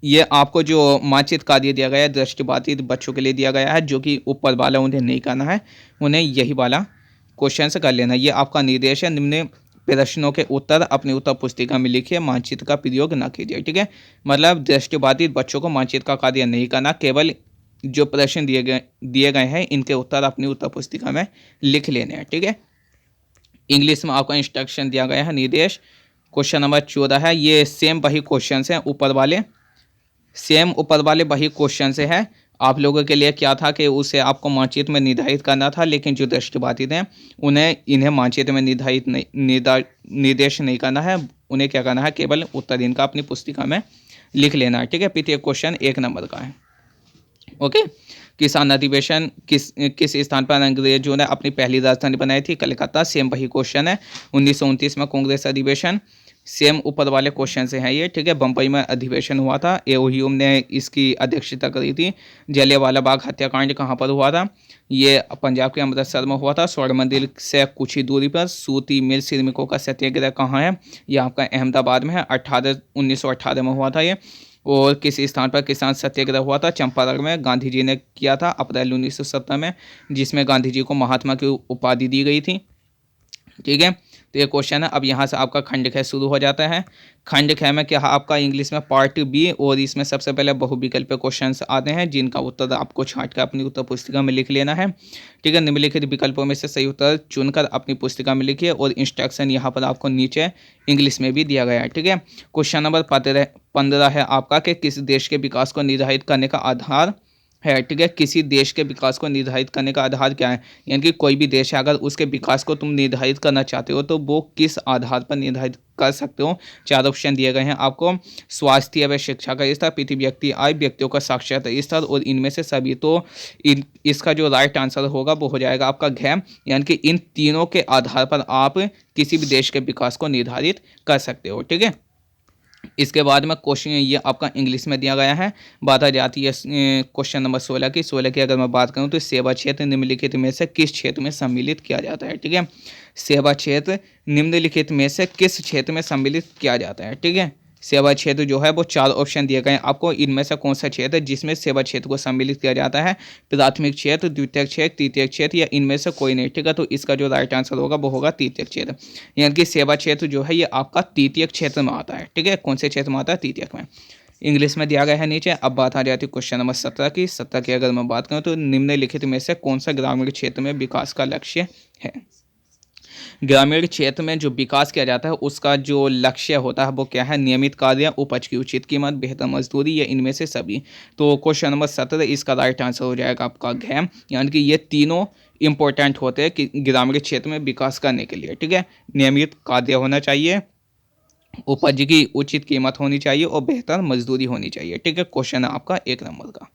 ये आपको जो मानचित्र कार्य दिया गया है दृष्टिबाधित बच्चों के लिए दिया गया है, जो कि ऊपर वाला उन्हें नहीं करना है, उन्हें यही वाला क्वेश्चन से कर लेना है। ये आपका निर्देश है, निम्न प्रश्नों के उत्तर अपनी उत्तर पुस्तिका में लिखिए, मानचित्र का प्रयोग न कीजिए। ठीक है, मतलब दृष्टिबाधित बच्चों को मानचित्र का कार्य नहीं करना, केवल जो प्रश्न दिए गए हैं इनके उत्तर अपनी उत्तर पुस्तिका में लिख लेने हैं। ठीक है, इंग्लिश में आपका इंस्ट्रक्शन दिया गया है, निर्देश। क्वेश्चन नंबर 14 है, ये सेम वही क्वेश्चन हैं ऊपर वाले वही क्वेश्चन से है। आप लोगों के लिए क्या था कि उसे आपको मानचित्र में निर्धारित करना था, लेकिन जो दृष्टिबाधित हैं इन्हें मानचित्र में निर्देश नहीं करना है। उन्हें क्या करना है? केवल उत्तर इनका अपनी पुस्तिका में लिख लेना है। ठीक है, प्रत्येक क्वेश्चन 1 नंबर का है। ओके, किसान अधिवेशन किस स्थान पर अंग्रेजों ने अपनी पहली राजधानी बनाई थी? कलकत्ता। सेम वही क्वेश्चन है। 1929 में कांग्रेस अधिवेशन, सेम ऊपर वाले क्वेश्चन से हैं ये। ठीक है, बम्बई में अधिवेशन हुआ था, ए.ओ. ह्यूम ने इसकी अध्यक्षता करी थी। जलियांवाला बाग हत्याकांड कहाँ पर हुआ था? ये पंजाब के अमृतसर में हुआ था। स्वर्ण मंदिर से कुछ ही दूरी पर सूती मिल श्रमिकों का सत्याग्रह कहाँ है? ये आपका अहमदाबाद में है। 1918 में हुआ था ये। और किस स्थान पर किसान सत्याग्रह हुआ था? चंपारण में। गांधी जी ने किया था अप्रैल 1917 में, जिसमें गांधी जी को महात्मा की उपाधि दी गई थी। ठीक है, तो ये क्वेश्चन है। अब यहाँ से आपका खंड ख शुरू हो जाता है। खंड ख में क्या आपका इंग्लिश में पार्ट बी, और इसमें सबसे पहले बहुविकल्प क्वेश्चन आते हैं जिनका उत्तर आपको छांट कर अपनी उत्तर पुस्तिका में लिख लेना है। ठीक है, निम्नलिखित विकल्पों में से सही उत्तर चुनकर अपनी पुस्तिका में लिखिए, और इंस्ट्रक्शन यहाँ पर आपको नीचे इंग्लिश में भी दिया गया है। ठीक है, क्वेश्चन नंबर 15 है आपका कि किस देश के विकास को निर्धारित करने का आधार है। ठीक है, किसी देश के विकास को निर्धारित करने का आधार क्या है, यानी कि कोई भी देश है अगर उसके विकास को तुम निर्धारित करना चाहते हो तो वो किस आधार पर निर्धारित कर सकते हो। 4 ऑप्शन दिए गए हैं आपको। स्वास्थ्य व शिक्षा का स्तर, पृथ्वी व्यक्ति आय, व्यक्तियों का साक्षरता स्तर, और इनमें से सभी। तो इसका जो राइट आंसर होगा वो हो जाएगा आपका घ, यानी कि इन तीनों के आधार पर आप किसी भी देश के विकास को निर्धारित कर सकते हो। ठीक है, इसके बाद में क्वेश्चन ये आपका इंग्लिश में दिया गया है। बात आ जाती है क्वेश्चन नंबर 16 की। 16 की अगर मैं बात करूं तो सेवा क्षेत्र निम्नलिखित में से किस क्षेत्र में सम्मिलित किया जाता है। ठीक है, सेवा क्षेत्र निम्नलिखित में से किस क्षेत्र में सम्मिलित किया जाता है। ठीक है, सेवा क्षेत्र जो है वो 4 ऑप्शन दिए गए हैं आपको। इनमें से कौन सा क्षेत्र जिसमें सेवा क्षेत्र को सम्मिलित किया जाता है, प्राथमिक क्षेत्र, द्वितीयक क्षेत्र, तृतीयक क्षेत्र, या इनमें से कोई नहीं। ठीक है, तो इसका जो राइट आंसर होगा वो होगा तृतीयक क्षेत्र, यानी कि सेवा क्षेत्र जो है ये आपका तृतीयक क्षेत्र में आता है। ठीक है, कौन से क्षेत्र में आता है, तृतीयक में। इंग्लिश में दिया गया है नीचे। अब बात आ जाती है क्वेश्चन नंबर 17 की। 17 की अगर मैं बात करूँ तो निम्नलिखित में से कौन सा ग्रामीण क्षेत्र में विकास का लक्ष्य है। ग्रामीण क्षेत्र में जो विकास किया जाता है उसका जो लक्ष्य होता है वो क्या है, नियमित कार्य, उपज की उचित कीमत, बेहतर मजदूरी, या इनमें से सभी। तो क्वेश्चन नंबर 17 इसका राइट आंसर हो जाएगा आपका घ, यानी कि ये तीनों इंपॉर्टेंट होते हैं कि ग्रामीण क्षेत्र में विकास करने के लिए। ठीक है, नियमित कार्य होना चाहिए, उपज की उचित कीमत होनी चाहिए, और बेहतर मजदूरी होनी चाहिए। ठीक है, क्वेश्चन है आपका 1 नंबर का।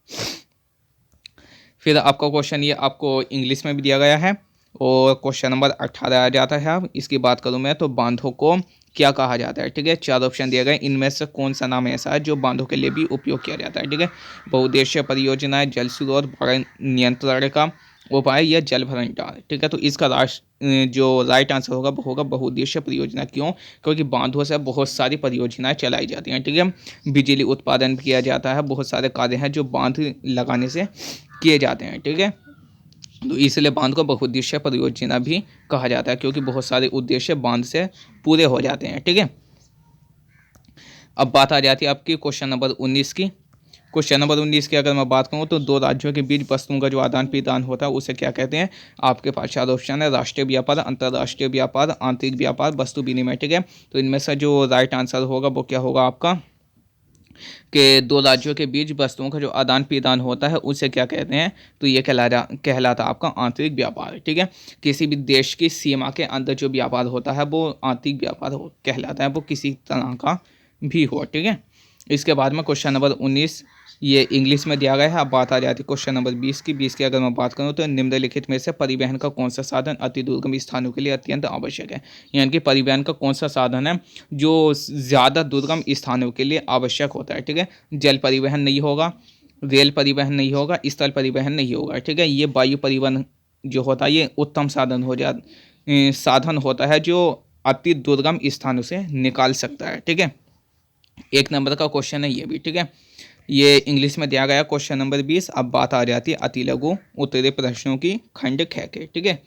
फिर आपका क्वेश्चन ये आपको इंग्लिश में भी दिया गया है, और क्वेश्चन नंबर 18 आ जाता है। अब इसकी बात करूं मैं तो बांधों को क्या कहा जाता है। ठीक है, 4 ऑप्शन दिए गए। इनमें से कौन सा नाम ऐसा है जो बांधों के लिए भी उपयोग किया जाता है। ठीक है, बहुउद्देशीय परियोजनाएं, जल स्रोत, बाढ़ नियंत्रण का उपाय, या जल भंडार। ठीक है, तो इसका जो राइट आंसर होगा वो होगा बहुउद्देशीय परियोजना। क्यों, क्योंकि बांधों से बहुत सारी परियोजनाएं चलाई जाती हैं। ठीक है, बिजली उत्पादन किया जाता है, बहुत सारे कार्य हैं जो बांध लगाने से किए जाते हैं। ठीक है, तो इसलिए बांध को बहुउद्देशीय परियोजना भी कहा जाता है, क्योंकि बहुत सारे उद्देश्य बांध से पूरे हो जाते हैं। ठीक है, अब बात आ जाती है आपकी क्वेश्चन नंबर 19 की। क्वेश्चन नंबर 19 की अगर मैं बात करूं तो 2 राज्यों के बीच वस्तुओं का जो आदान प्रदान होता है उसे क्या कहते हैं। आपके पास 4 ऑप्शन है, राष्ट्रीय व्यापार, अंतर्राष्ट्रीय व्यापार, आंतरिक व्यापार, वस्तु विनिमय। ठीक है, तो इनमें से जो राइट आंसर होगा वो क्या होगा आपका, कि 2 राज्यों के बीच वस्तुओं का जो आदान प्रदान होता है उसे क्या कहते हैं, तो ये कहलाता आपका आंतरिक व्यापार। ठीक है, किसी भी देश की सीमा के अंदर जो व्यापार होता है वो आंतरिक व्यापार कहलाता है, वो किसी तरह का भी हो। ठीक है, इसके बाद में क्वेश्चन नंबर 19 ये इंग्लिश में दिया गया है। अब बात आ जाती है क्वेश्चन नंबर 20 की। 20 की अगर मैं बात करूं तो निम्नलिखित में से परिवहन का कौन सा साधन अति दुर्गम स्थानों के लिए अत्यंत आवश्यक है, यानी कि परिवहन का कौन सा साधन है जो ज़्यादा दुर्गम स्थानों के लिए आवश्यक होता है। ठीक है, जल परिवहन नहीं होगा, रेल परिवहन नहीं होगा, स्थल परिवहन नहीं होगा। ठीक है, ये वायु परिवहन जो होता है ये उत्तम साधन होता है जो अति दुर्गम स्थानों से निकाल सकता है। ठीक है, 1 नंबर का क्वेश्चन है ये भी। ठीक है, ये इंग्लिश में दिया गया क्वेश्चन नंबर 20। अब बात आ जाती है अति लघु उत्तरीय प्रश्नों की खंड ख के। ठीक है,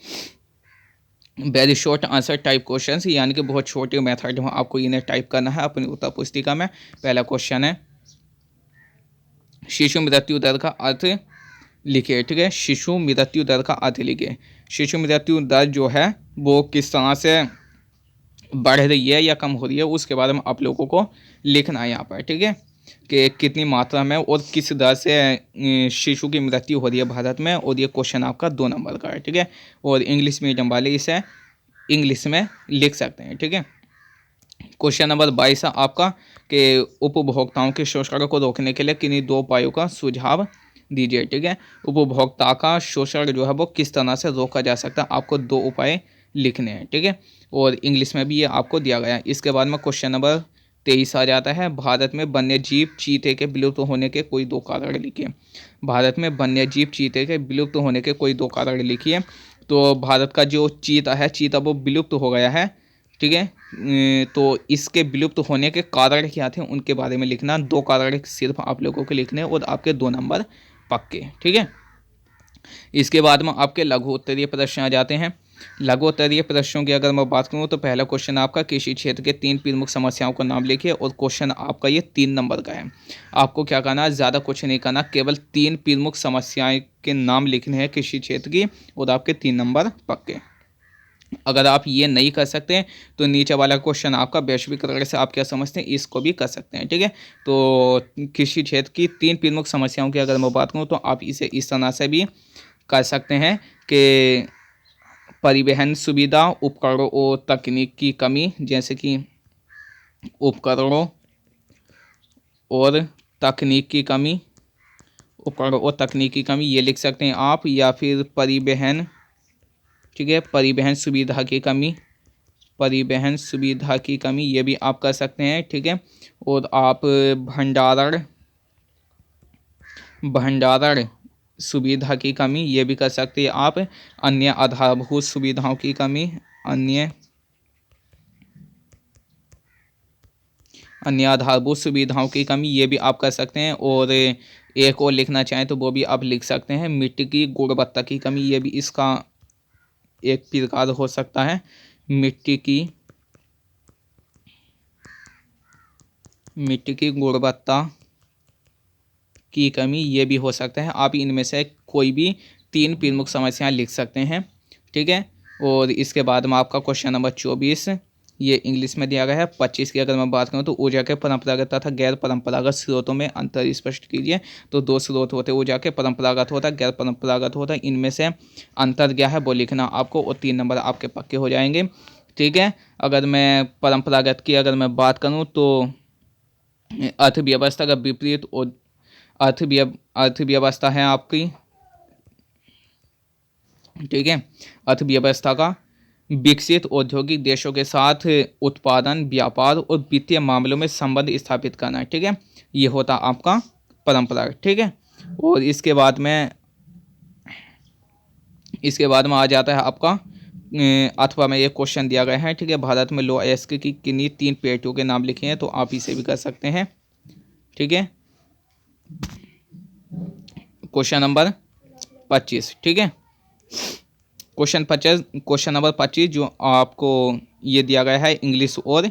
very short answer type question, यानी कि बहुत छोटे मेथड में आपको इन्हें टाइप करना है अपनी उत्तर पुस्तिका में। पहला क्वेश्चन है शिशु मृत्यु दर का अर्थ लिखिए। ठीक है, शिशु मृत्यु दर का अर्थ लिखिए। शिशु मृत्यु दर जो है वो किस तरह से बढ़ रही है या कम हो रही है उसके बारे में आप लोगों को लिखना है यहाँ पर। ठीक है, कि कितनी मात्रा में और किस दर से शिशु की मृत्यु हो रही है भारत में, और ये क्वेश्चन आपका 2 नंबर का है। ठीक है, और इंग्लिश मीडियम वाले इसे इंग्लिश में लिख सकते हैं। ठीक है, क्वेश्चन नंबर 22 है आपका कि उपभोक्ताओं के शोषण को रोकने के लिए किन्हीं 2 उपायों का सुझाव दीजिए। ठीक है, उपभोक्ता का शोषण जो है वो किस तरह से रोका जा सकता है, आपको 2 उपाय लिखने हैं। ठीक है, और इंग्लिश में भी ये आपको दिया गया है। इसके बाद में क्वेश्चन नंबर 23 आ जाता है, भारत में वन्यजीव चीते के विलुप्त होने के कोई 2 कारण लिखिए। भारत में वन्यजीव चीते के विलुप्त होने के कोई 2 कारण लिखिए। तो भारत का जो चीता है, चीता वो विलुप्त हो गया है। ठीक है, तो इसके विलुप्त होने के कारण क्या थे उनके बारे में लिखना। 2 कारण सिर्फ आप लोगों के लिखने और आपके 2 नंबर पक्के। ठीक है, इसके बाद में आपके लघु उत्तरीय प्रश्न आ जाते हैं। लघुत्तरीय प्रश्नों की अगर मैं बात करूँ तो पहला क्वेश्चन आपका कृषि क्षेत्र के 3 प्रमुख समस्याओं का नाम लिखिए, और क्वेश्चन आपका ये 3 नंबर का है। आपको क्या करना है, ज़्यादा कुछ नहीं करना, केवल 3 प्रमुख समस्याएं के नाम लिखने हैं कृषि क्षेत्र की, और आपके 3 नंबर पक्के। अगर आप ये नहीं कर सकते तो नीचे वाला क्वेश्चन आपका वैश्वीकरण से आप क्या समझते हैं, इसको भी कर सकते हैं। ठीक है, तो कृषि क्षेत्र की 3 प्रमुख समस्याओं की अगर मैं बात करूँ तो आप इसे इस तरह से भी कर सकते हैं कि परिवहन सुविधा, उपकरणों और तकनीक की कमी, जैसे कि उपकरणों और तकनीक की कमी, उपकरणों और तकनीक की कमी ये लिख सकते हैं आप, या फिर परिवहन, ठीक है, परिवहन सुविधा की कमी, परिवहन सुविधा की कमी ये भी आप कर सकते हैं। ठीक है, और आप भंडारण, भंडारण सुविधा की कमी ये भी कर सकते हैं आप, अन्य आधारभूत सुविधाओं की कमी, अन्य आधारभूत सुविधाओं की कमी ये भी आप कर सकते हैं। और एक और लिखना चाहें तो वो भी आप लिख सकते हैं, मिट्टी की गुणवत्ता की कमी, ये भी इसका एक प्रकार हो सकता है, मिट्टी की गुणवत्ता की कमी ये भी हो सकता है। आप इनमें से कोई भी 3 प्रमुख समस्याएं लिख सकते हैं। ठीक है, और इसके बाद में आपका क्वेश्चन नंबर 24 ये इंग्लिश में दिया गया है। 25 की अगर मैं बात करूं तो ऊर्जा के परंपरागत तथा गैर परंपरागत स्रोतों में अंतर स्पष्ट कीजिए। तो 2 स्रोत होते हैं ऊर्जा के, परंपरागत होता है, गैर परंपरागत होता है। इनमें से अंतर क्या है वो लिखना आपको, और 3 नंबर आपके पक्के हो जाएंगे। ठीक है, अगर मैं परंपरागत की अगर मैं बात करूँ तो अर्थव्यवस्था का विपरीत और अर्थव्यवस्था है आपकी, ठीक है, अर्थव्यवस्था का विकसित औद्योगिक देशों के साथ उत्पादन, व्यापार और वित्तीय मामलों में संबंध स्थापित करना है। ठीक है, ये होता आपका परंपरा। ठीक है, और इसके बाद में आ जाता है आपका अथवा में एक क्वेश्चन दिया गया है। ठीक है, भारत में लो अयस्क की किन्हीं 3 पेटियों के नाम लिखे हैं, तो आप इसे भी कर सकते हैं। ठीक है, क्वेश्चन नंबर 25। ठीक है, क्वेश्चन नंबर 25 जो आपको ये दिया गया है, इंग्लिश और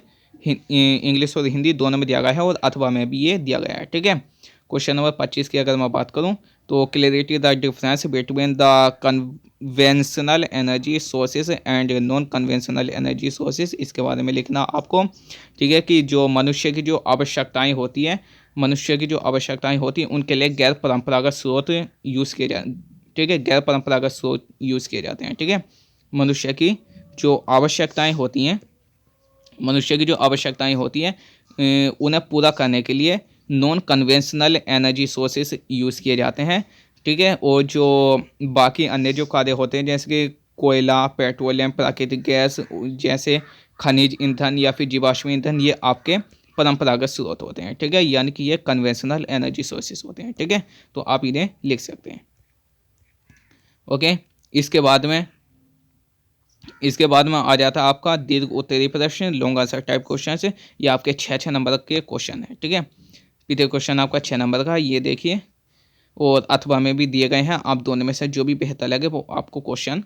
हिंदी दोनों में दिया गया है, और अथवा में भी ये दिया गया है। ठीक है, क्वेश्चन नंबर 25 की अगर मैं बात करूं तो clarity the difference between the conventional energy sources and non conventional energy sources, इसके बारे में लिखना आपको। ठीक है, कि जो मनुष्य की जो आवश्यकताएं होती हैं, उनके लिए गैर परंपरागत स्रोत यूज़ किए जाए। ठीक है, गैर परंपरागत स्रोत यूज़ किए जाते हैं। ठीक है, मनुष्य की जो आवश्यकताएं होती हैं, उन्हें पूरा करने के लिए non conventional energy sources use किए जाते हैं। ठीक है, और जो बाकी अन्य जो कार्य होते हैं, जैसे कि कोयला, पेट्रोलियम, प्राकृतिक गैस जैसे खनिज ईंधन या फिर जीवाश्म ईंधन, ये आपके परंपरागत स्रोत होते हैं। ठीक है, यानी कि ये कन्वेंशनल एनर्जी सोर्सेस होते हैं। ठीक है, तो आप इन्हें लिख सकते हैं। ओके, इसके बाद में आ जाता है आपका दीर्घ उत्तरीय प्रश्न, लॉन्ग आंसर टाइप क्वेश्चन से। ये आपके 6 नंबर के क्वेश्चन है। ठीक है, पीछे क्वेश्चन आपका 6 नंबर का, ये देखिए, और अथवा में भी दिए गए हैं। आप दोनों में से जो भी बेहतर लगे वो आपको क्वेश्चन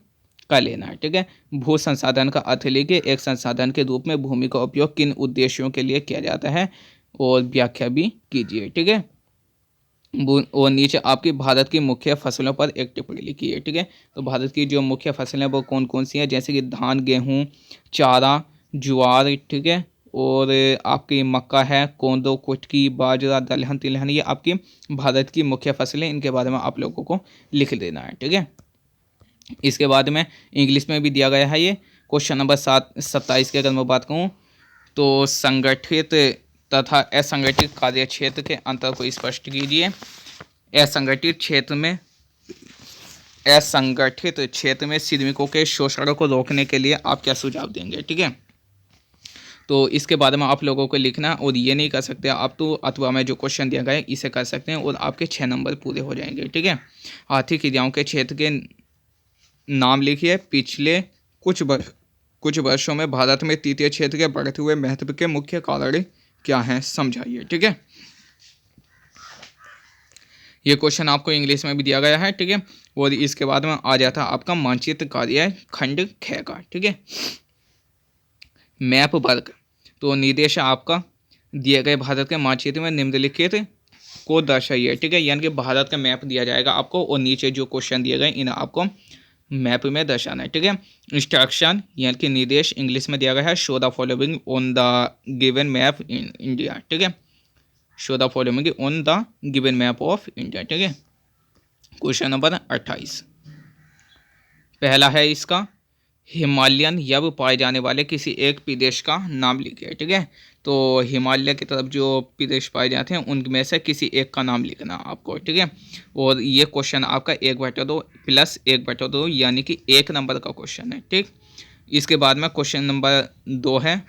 कर लेना है। ठीक है, भू संसाधन का अर्थ लिखिए, एक संसाधन के रूप में भूमि का उपयोग किन उद्देश्यों के लिए किया जाता है, और व्याख्या भी कीजिए। ठीक है, और नीचे आपकी भारत की मुख्य फसलों पर एक टिप्पणी लिखी है। ठीक है, तो भारत की जो मुख्य फसलें वो कौन कौन सी हैं, जैसे कि धान, गेहूं, चारा, ज्वार, ठीक है, और आपकी मक्का है, कोंदो, कुटकी, बाजरा, दलहन, तिलहन, ये आपकी भारत की मुख्य फसलें, इनके बारे में आप लोगों को लिख देना है। ठीक है, इसके बाद में इंग्लिश में भी दिया गया है ये क्वेश्चन नंबर 27 की अगर मैं बात कहूँ तो संगठित तथा असंगठित कार्य क्षेत्र के अंतर को स्पष्ट कीजिए। असंगठित क्षेत्र में श्रमिकों के शोषण को रोकने के लिए आप क्या सुझाव देंगे। ठीक है, तो इसके बारे में आप लोगों को लिखना, और ये नहीं कर सकते आप तो अथवा में जो क्वेश्चन दिया गया है इसे कर सकते हैं, और आपके 6 नंबर पूरे हो जाएंगे। ठीक है, आर्थिक क्रियाओं के क्षेत्र के नाम लिखिए। पिछले कुछ वर्षों में भारत में तृतीय क्षेत्र के बढ़ते हुए महत्व के मुख्य कारण क्या हैं, समझाइए। ठीक है, ये क्वेश्चन आपको इंग्लिश में भी दिया गया है, ठीक है। और इसके बाद में आ जाता है आपका मानचित्र कार्य खंड ख का, ठीक है। मैप वर्क, तो निर्देश आपका दिए गए भारत के मानचित्र में निम्नलिखित को दर्शाइए, ठीक है। यानी कि भारत का मैप दिया जाएगा आपको और नीचे जो क्वेश्चन दिए गए इन्हें आपको मैप में दर्शाना है, ठीक है। इंस्ट्रक्शन यानी कि निर्देश इंग्लिश में दिया गया है, show the following on the given map in India, ठीक है। Show the following on the given map of India, ठीक है। क्वेश्चन नंबर 28 पहला है इसका, हिमालयन यव पाए जाने वाले किसी एक प्रदेश का नाम लिखिए, ठीक है। तो हिमालय की तरफ जो प्रदेश पाए जाते हैं उनमें से किसी एक का नाम लिखना आपको, ठीक है। और ये क्वेश्चन आपका 1/2 प्लस 1/2 यानी कि 1 नंबर का क्वेश्चन है, ठीक। इसके बाद में क्वेश्चन नंबर 2 है।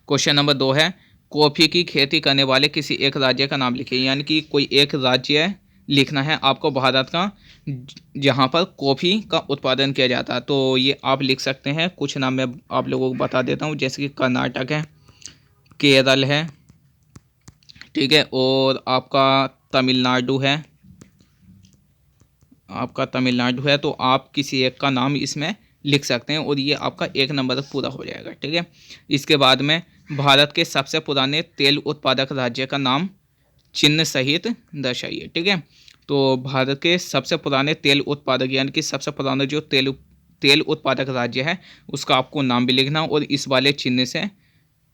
क्वेश्चन नंबर 2 है, कॉफ़ी की खेती करने वाले किसी एक राज्य का नाम लिखिए, यानी कि कोई एक राज्य लिखना है आपको भारत का जहाँ पर कॉफ़ी का उत्पादन किया जाता है। तो ये आप लिख सकते हैं, कुछ नाम मैं आप लोगों को बता देता हूँ, जैसे कि कर्नाटक है, केरल है, ठीक है, और आपका तमिलनाडु है, तो आप किसी एक का नाम इसमें लिख सकते हैं और ये आपका 1 नंबर तक पूरा हो जाएगा, ठीक है। इसके बाद में भारत के सबसे पुराने तेल उत्पादक राज्य का नाम चिन्ह सहित दर्शाइए, ठीक है। तो भारत के सबसे पुराने तेल उत्पादक यानी कि सबसे पुराना जो तेल उत्पादक राज्य है उसका आपको नाम भी लिखना और इस वाले चिन्ह से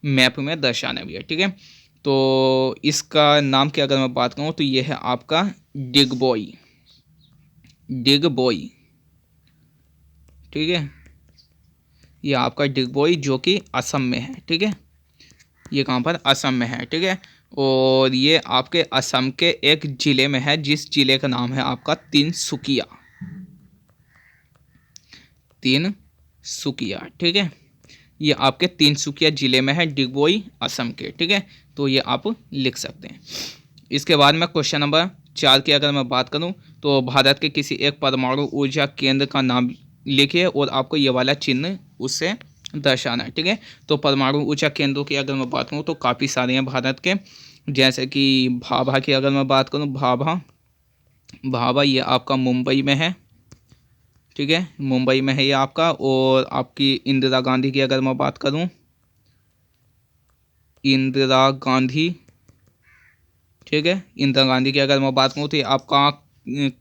मैप में दर्शाना भी है, ठीक है। तो इसका नाम की अगर मैं बात करूँ तो ये है आपका डिगबोई, ठीक है। ये आपका डिगबोई जो कि असम में है, ठीक है। ये कहाँ पर, असम में है, ठीक है। और ये आपके असम के एक ज़िले में है जिस ज़िले का नाम है आपका तिनसुकिया, ठीक है। ये आपके तिनसुकिया ज़िले में है, डिगबोई असम के, ठीक है। तो ये आप लिख सकते हैं। इसके बाद में क्वेश्चन नंबर 4 की अगर मैं बात करूं तो भारत के किसी एक परमाणु ऊर्जा केंद्र का नाम लिखिए और आपको ये वाला चिन्ह उससे दर्शाना है, ठीक है। तो परमाणु ऊर्जा केंद्रों की अगर मैं बात करूं तो काफ़ी सारे हैं भारत के, जैसे कि भाभा की अगर मैं बात करूं, भाभा ये आपका मुंबई में है, ठीक है, मुंबई में है ये आपका। और आपकी इंदिरा गांधी की अगर मैं बात करूं, इंदिरा गांधी, ठीक है, इंदिरा गांधी की अगर मैं बात करूँ तो ये आपका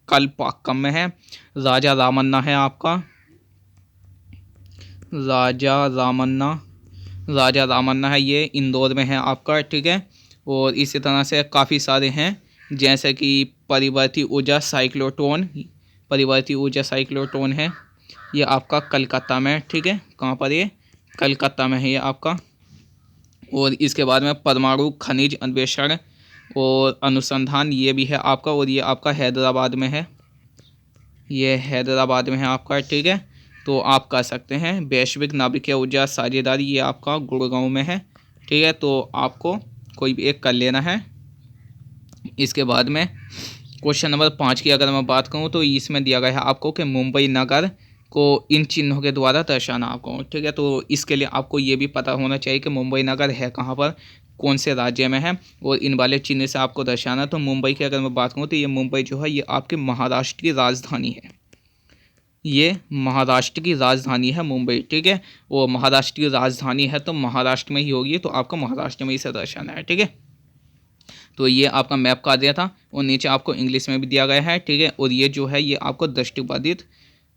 कलपाक्कम में है। राजा रामन्ना है आपका, राजा रामन्ना है, ये इंदौर में है आपका, ठीक है। और इसी तरह से काफ़ी सारे हैं, जैसे कि परिवर्ती ऊर्जा साइक्लोट्रॉन है, ये आपका कलकत्ता में, ठीक है। कहाँ पर, ये कलकत्ता में है ये आपका। और इसके बाद में परमाणु खनिज अन्वेषण और अनुसंधान ये भी है आपका, और ये आपका हैदराबाद में है, आपका, ठीक है। तो आप कह सकते हैं वैश्विक नाभिकीय ऊर्जा साझेदारी ये आपका गुड़गांव में है, ठीक है। तो आपको कोई भी एक कर लेना है। इसके बाद में क्वेश्चन नंबर 5 की अगर मैं बात करूँ तो इसमें दिया गया है आपको कि मुंबई नगर को इन चिन्हों के द्वारा दर्शाना आपको, ठीक है। तो इसके लिए आपको ये भी पता होना चाहिए कि मुंबई नगर है कहाँ पर, कौन से राज्य में है, और इन वाले चिन्ह से आपको दर्शाना। तो मुंबई की अगर मैं बात करूँ तो ये मुंबई जो है ये आपके महाराष्ट्र की राजधानी है, मुंबई, ठीक है। और महाराष्ट्र की राजधानी है तो महाराष्ट्र में ही होगी, तो आपको महाराष्ट्र में इसे दर्शाना है, ठीक है। तो ये आपका मैप का दिया था और नीचे आपको इंग्लिश में भी दिया गया है, ठीक है। और ये जो है ये आपको दृष्टिबाधित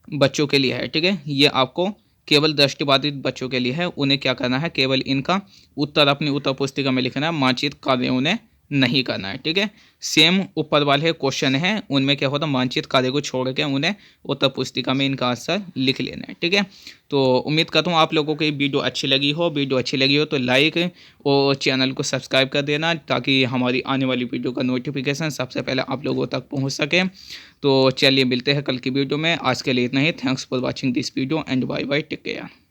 बच्चों के लिए है, ठीक है। ये आपको केवल दृष्टिबाधित बच्चों के लिए है, उन्हें क्या करना है, केवल इनका उत्तर अपनी उत्तर पुस्तिका में लिखना है, मानचित्र कार्य उन्हें नहीं करना है, ठीक है। सेम ऊपर वाले क्वेश्चन हैं उनमें क्या होता है, मानचित्र कार्य को छोड़ के उन्हें उत्तर पुस्तिका में इनका आंसर लिख लेना है, ठीक है। तो उम्मीद करता हूँ आप लोगों को ये वीडियो अच्छी लगी हो तो लाइक और चैनल को सब्सक्राइब कर देना ताकि हमारी आने वाली वीडियो का नोटिफिकेशन सबसे पहले आप लोगों तक पहुँच सके। तो चलिए मिलते हैं कल की वीडियो में, आज के लिए इतना ही। Thanks for watching this video and bye bye, take care.